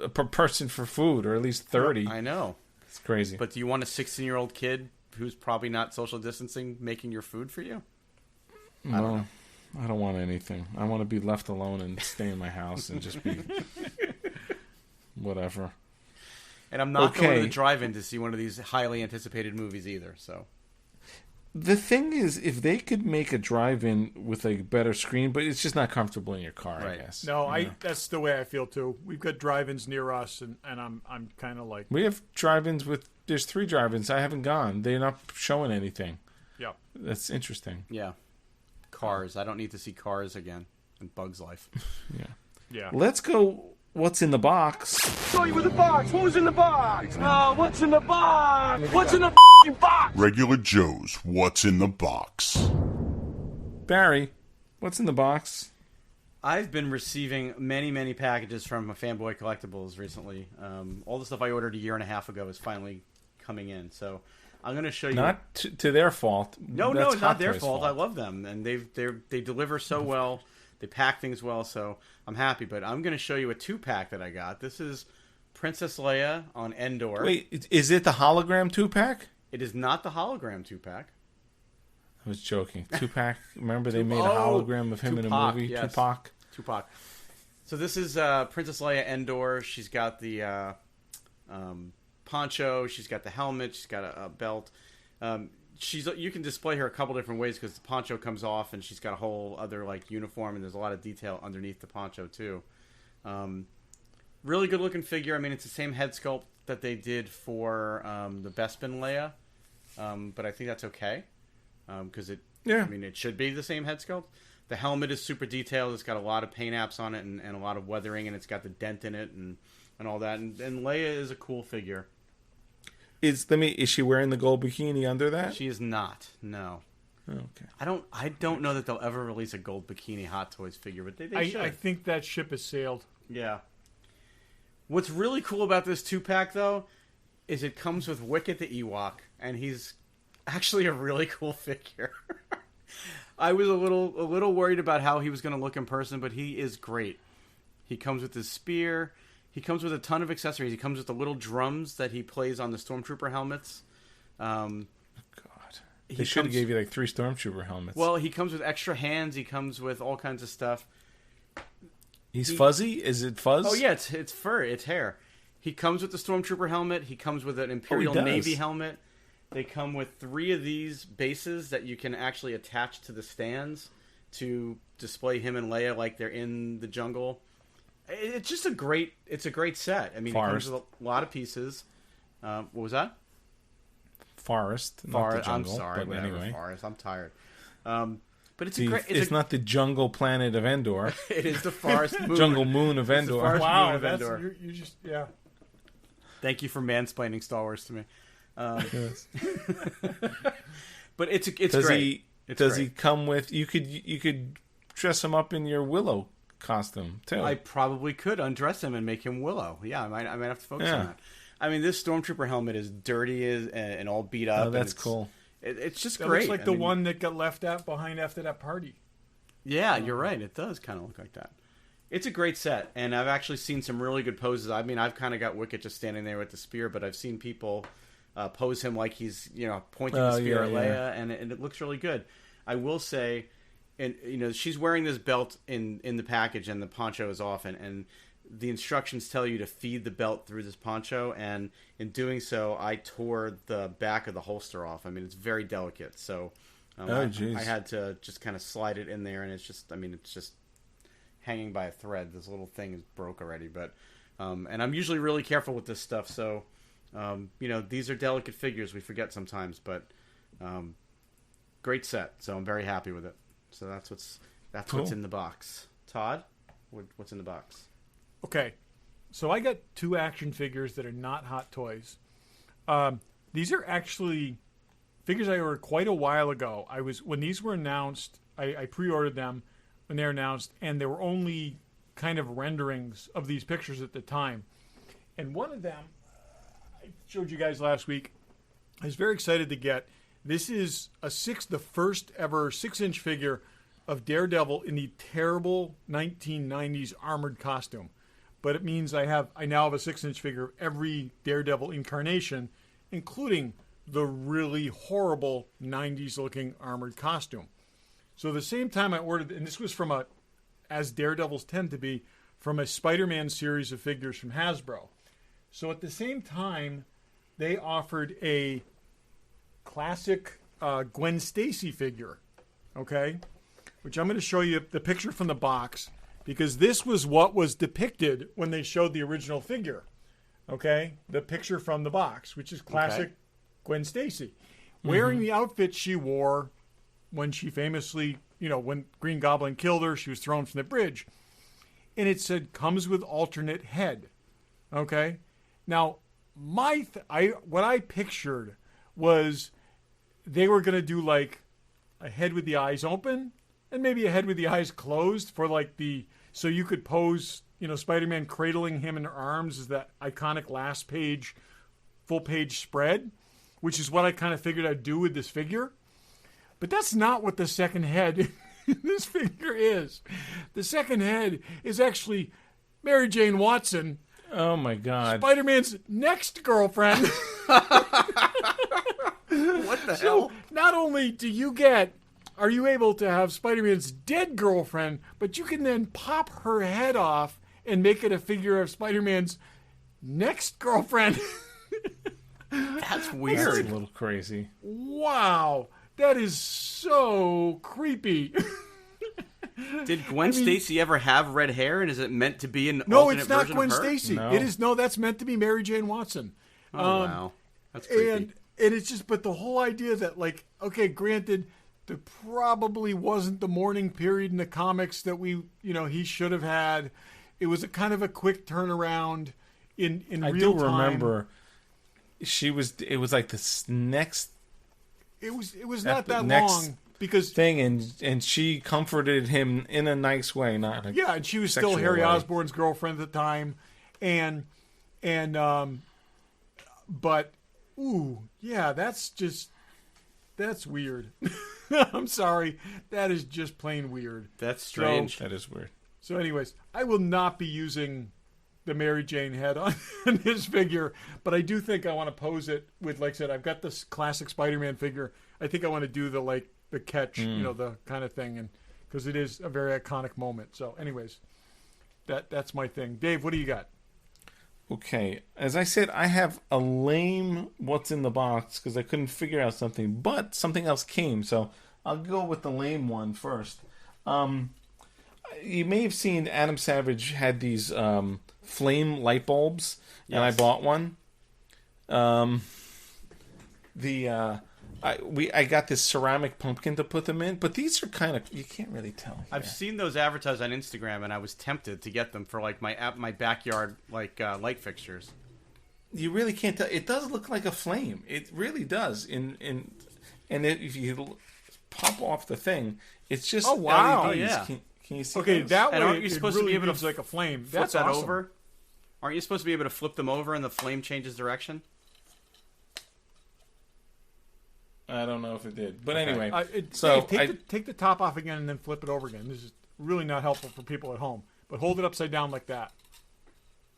Speaker 1: per person for food, or at least $30.
Speaker 2: I know.
Speaker 1: It's crazy.
Speaker 2: But do you want a 16-year-old kid who's probably not social distancing making your food for you?
Speaker 1: I don't know. I don't want anything. I want to be left alone and stay in my house and just be whatever.
Speaker 2: And I'm not going to the drive-in to see one of these highly anticipated movies either. So
Speaker 1: the thing is, if they could make a drive-in with a better screen, but it's just not comfortable in your car, right. I guess.
Speaker 3: No, that's the way I feel too. We've got drive-ins near us, and I'm kind of like,
Speaker 1: we have drive-ins there's 3 drive-ins. I haven't gone. They're not showing anything.
Speaker 3: Yeah,
Speaker 1: that's interesting.
Speaker 2: Yeah, Cars. I don't need to see Cars again. And Bug's Life.
Speaker 3: Yeah.
Speaker 1: Let's go. What's in the box?
Speaker 4: Show you with the box. Who's in the box? What's in the box? What's in the box?
Speaker 5: Regular Joe's What's in the Box.
Speaker 1: Barry, what's in the box?
Speaker 2: I've been receiving many, many packages from Fanboy Collectibles recently. All the stuff I ordered a year and a half ago is finally coming in. So I'm going to show you.
Speaker 1: Not to their fault.
Speaker 2: No, it's not their fault. I love them, and they deliver so well. They pack things well, so I'm happy. But I'm going to show you a 2-pack that I got. This is Princess Leia on Endor.
Speaker 1: Wait, is it the hologram 2-pack?
Speaker 2: It is not the hologram 2-pack.
Speaker 1: I was joking. 2-pack. Remember they made a hologram of him in a movie?
Speaker 2: Yes. Tupac. So this is Princess Leia Endor. She's got the poncho. She's got the helmet. She's got a belt. You can display her a couple different ways because the poncho comes off and she's got a whole other like uniform, and there's a lot of detail underneath the poncho too. Really good looking figure. I mean, it's the same head sculpt that they did for the Bespin Leia, but I think that's okay because I mean, it should be the same head sculpt. The helmet is super detailed. It's got a lot of paint apps on it and a lot of weathering, and it's got the dent in it and all that. And Leia is a cool figure.
Speaker 1: Is she wearing the gold bikini under that?
Speaker 2: She is not. No.
Speaker 1: Okay.
Speaker 2: I don't know that they'll ever release a gold bikini Hot Toys figure, but they should.
Speaker 3: I think that ship has sailed.
Speaker 2: Yeah. What's really cool about this 2-pack though is it comes with Wicket the Ewok, and he's actually a really cool figure. I was a little worried about how he was going to look in person, but he is great. He comes with his spear. He comes with a ton of accessories. He comes with the little drums that he plays on the Stormtrooper helmets.
Speaker 1: God. They should have gave you like 3 Stormtrooper helmets.
Speaker 2: Well, he comes with extra hands. He comes with all kinds of stuff.
Speaker 1: He's fuzzy? Is it fuzz?
Speaker 2: Oh, yeah, it's fur. It's hair. He comes with the Stormtrooper helmet. He comes with an Imperial Navy helmet. They come with 3 of these bases that you can actually attach to the stands to display him and Leia like they're in the jungle. It's just a great set. I mean, Forest. It comes with a lot of pieces. What was that?
Speaker 1: Forest. Not the jungle,
Speaker 2: I'm sorry.
Speaker 1: But anyway.
Speaker 2: Forest. I'm tired. But it's a great.
Speaker 1: It's not the jungle planet of Endor.
Speaker 2: It is the forest moon.
Speaker 1: Jungle moon of Endor.
Speaker 3: Wow, that's Endor. You just yeah.
Speaker 2: Thank you for mansplaining Star Wars to me.
Speaker 1: Yes.
Speaker 2: But it's great.
Speaker 1: Does he come with? You could dress him up in your Willow costume too.
Speaker 2: I probably could undress him and make him Willow. Yeah, I might have to focus on that. I mean, this Stormtrooper helmet is dirty and all beat up.
Speaker 1: Oh, that's cool.
Speaker 2: It's just
Speaker 3: that
Speaker 2: great.
Speaker 3: Looks like the one that got left behind after that party.
Speaker 2: Yeah, you're right. It does kind of look like that. It's a great set, and I've actually seen some really good poses. I mean, I've kind of got Wicket just standing there with the spear, but I've seen people pose him like he's pointing the spear at Leia, and it looks really good. I will say, and she's wearing this belt in the package, and the poncho is off, and the instructions tell you to feed the belt through this poncho, and in doing so, I tore the back of the holster off. I mean, it's very delicate, so I had to just kind of slide it in there, and it's just hanging by a thread. This little thing is broke already, but and I'm usually really careful with this stuff, so these are delicate figures. We forget sometimes, but great set, so I'm very happy with it. So that's cool. What's in the box. Todd, what's in the box?
Speaker 3: Okay, so I got 2 action figures that are not Hot Toys. These are actually figures I ordered quite a while ago. When these were announced, I pre-ordered them when they were announced, and there were only kind of renderings of these pictures at the time. And one of them, I showed you guys last week, I was very excited to get. This is the first ever 6-inch figure of Daredevil in the terrible 1990s armored costume. But it means I now have a 6-inch figure of every Daredevil incarnation, including the really horrible 90s looking armored costume. So the same time I ordered, and this was from as Daredevils tend to be, from a Spider-Man series of figures from Hasbro. So at the same time, they offered a classic Gwen Stacy figure, okay? Which I'm going to show you the picture from the box, because this was what was depicted when they showed the original figure, okay? The picture from the box, which is classic Gwen Stacy. Wearing the outfit she wore when she famously, when Green Goblin killed her, she was thrown from the bridge. And it said, comes with alternate head, okay? Now, what I pictured was they were going to do like a head with the eyes open and maybe a head with the eyes closed for so you could pose, Spider-Man cradling him in her arms as that iconic last page, full page spread, which is what I kind of figured I'd do with this figure. But that's not what the second head in this figure is. The second head is actually Mary Jane Watson.
Speaker 1: Oh my God.
Speaker 3: Spider-Man's next girlfriend.
Speaker 2: What the hell?
Speaker 3: Not only are you able to have Spider-Man's dead girlfriend, but you can then pop her head off and make it a figure of Spider-Man's next girlfriend.
Speaker 2: That's weird.
Speaker 1: That's a little crazy.
Speaker 3: Wow. That is so creepy.
Speaker 2: Did Gwen Stacy ever have red hair, and is it meant to be an alternate
Speaker 3: No, it's not
Speaker 2: version
Speaker 3: Gwen
Speaker 2: of her?
Speaker 3: Stacy.
Speaker 1: No.
Speaker 3: It is that's meant to be Mary Jane Watson.
Speaker 2: Oh, wow. That's creepy.
Speaker 3: And it's just, but the whole idea that, like, okay, granted, there probably wasn't the mourning period in the comics that he should have had. It was a kind of a quick turnaround in real time.
Speaker 1: I do remember it was like this next.
Speaker 3: It was not that long because
Speaker 1: thing, and she comforted him in a nice way, not like
Speaker 3: and she was still Harry Osborn's girlfriend at the time, but that's weird. I'm sorry, that is just plain weird.
Speaker 2: That's strange.
Speaker 1: That is weird.
Speaker 3: So, anyways, I will not be using the Mary Jane head on this figure, but I do think I want to pose it with, like I said, I've got this classic Spider-Man figure. I think I want to do the catch, the kind of thing, and because it is a very iconic moment. So, anyways, that's my thing. Dave, what do you got?
Speaker 1: Okay, as I said, I have a lame what's in the box because I couldn't figure out something, but something else came, so I'll go with the lame one first. You may have seen Adam Savage had these flame light bulbs, and I bought one. I got this ceramic pumpkin to put them in, but these are kind of, you can't really tell here.
Speaker 2: I've seen those advertised on Instagram, and I was tempted to get them for like my backyard light fixtures.
Speaker 1: You really can't tell. It does look like a flame. It really does. If you pop off the thing, it's just
Speaker 3: LEDs.
Speaker 2: Oh, yeah.
Speaker 1: Can you see?
Speaker 3: Okay,
Speaker 1: those?
Speaker 3: that way
Speaker 2: aren't you supposed to be able to
Speaker 3: like a flame.
Speaker 2: Flip
Speaker 3: That's
Speaker 2: that
Speaker 3: awesome.
Speaker 2: over? Aren't you supposed to be able to flip them over and the flame changes direction?
Speaker 1: I don't know if it did, but anyway.
Speaker 3: Take the top off again and then flip it over again. This is really not helpful for people at home. But hold it upside down like that.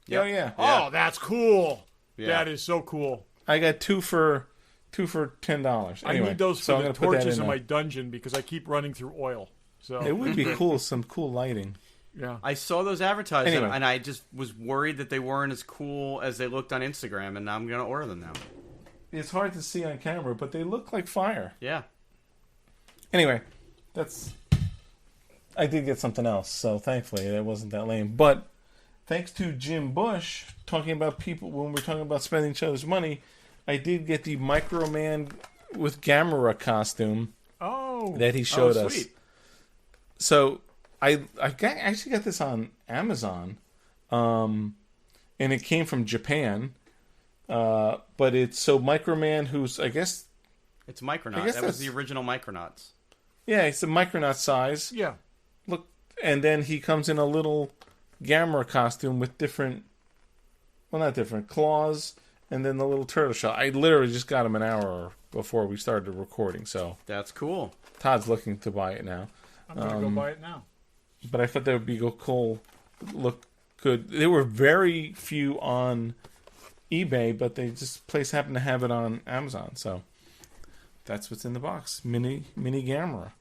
Speaker 1: Yep. Oh yeah.
Speaker 3: Oh, that's cool.
Speaker 2: Yeah.
Speaker 3: That is so cool.
Speaker 1: I got two for $10. Anyway,
Speaker 3: I need those for the torches in my dungeon because I keep running through oil. So
Speaker 1: it would be cool, some cool lighting.
Speaker 3: Yeah.
Speaker 2: I saw those advertised, and I just was worried that they weren't as cool as they looked on Instagram, and I'm going to order them now.
Speaker 1: It's hard to see on camera, but they look like fire.
Speaker 2: Yeah.
Speaker 1: Anyway, I did get something else, so thankfully that wasn't that lame. But thanks to Jim Bush talking about people when we're talking about spending each other's money, I did get the Microman with Gamera costume. That he showed us.
Speaker 2: Sweet.
Speaker 1: So I actually got this on Amazon, and it came from Japan. But it's Microman, who's I guess
Speaker 2: it's Micronaut. That was the original Micronauts.
Speaker 1: Yeah, it's a Micronaut size.
Speaker 3: Yeah.
Speaker 1: Look, and then he comes in a little Gamera costume with not different claws, and then the little turtle shell. I literally just got him an hour before we started recording, so
Speaker 2: that's cool.
Speaker 1: Todd's looking to buy it now.
Speaker 3: I'm gonna go buy it now.
Speaker 1: But I thought that would be cool. Look good. There were very few on eBay, but place happened to have it on Amazon, so that's what's in the box. Mini Gamera.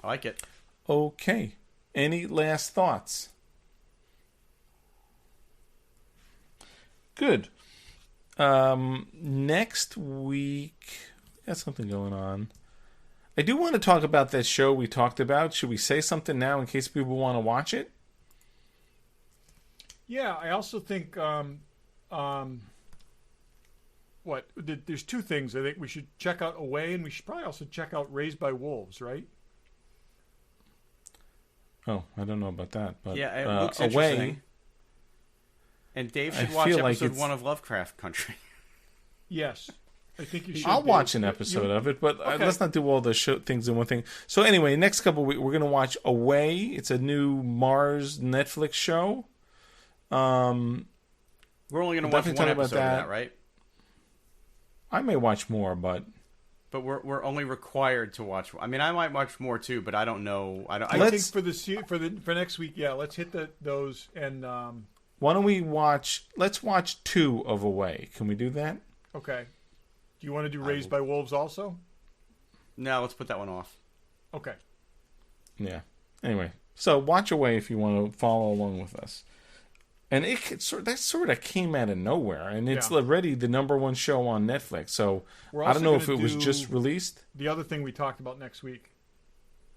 Speaker 2: I like it.
Speaker 1: Okay. Any last thoughts? Good. Next week, got something going on. I do want to talk about that show we talked about. Should we say something now in case people want to watch it?
Speaker 3: Yeah, I also think there's two things. I think we should check out Away, and we should probably also check out Raised by Wolves, right?
Speaker 1: Oh, I don't know about that, but
Speaker 2: yeah, it looks
Speaker 1: Away.
Speaker 2: Interesting. And Dave should watch episode 1 of Lovecraft Country.
Speaker 3: Yes, I think you should.
Speaker 1: I'll watch an episode of it, but let's not do all the things in one thing. So anyway, next couple of weeks we're going to watch Away. It's a new Mars Netflix show.
Speaker 2: We're only going to watch one episode of that, right?
Speaker 3: I may watch more, but
Speaker 2: we're only required to watch. I mean, I might watch more too, but I don't know. I
Speaker 3: think for next week, yeah, let's hit those and.
Speaker 1: Why don't we watch? Let's watch 2 of Away. Can we do that?
Speaker 3: Okay. Do you want to do Raised by Wolves also?
Speaker 2: No, let's put that one off.
Speaker 3: Okay.
Speaker 1: Yeah. Anyway, so watch Away if you want to follow along with us. And that sort of came out of nowhere, and it's already the #1 show on Netflix. So I don't know if it was just released.
Speaker 3: The other thing we talked about next week,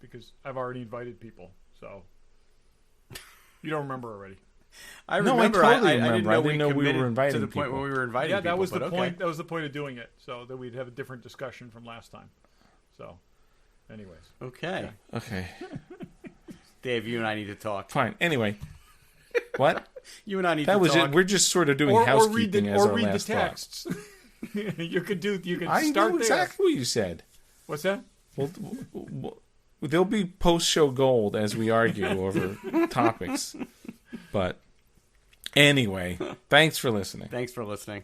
Speaker 3: because I've already invited people, so you don't remember already.
Speaker 2: I remember. I
Speaker 1: didn't know we were inviting
Speaker 2: to the point where we were inviting.
Speaker 3: Yeah, that
Speaker 2: people,
Speaker 3: was the point. That was the point of doing it, so that we'd have a different discussion from last time. So, anyways.
Speaker 2: Okay.
Speaker 3: Dave,
Speaker 2: you and I need to talk.
Speaker 1: Fine. Anyway. What?
Speaker 2: You and I need to talk.
Speaker 1: That was it. We're just sort of doing housekeeping as our last thought.
Speaker 3: Or read the texts. You could
Speaker 1: I
Speaker 3: start
Speaker 1: know exactly what you said.
Speaker 3: What's that?
Speaker 1: Well, there'll be post-show gold as we argue over topics. But anyway, thanks for listening.
Speaker 3: Thanks for listening.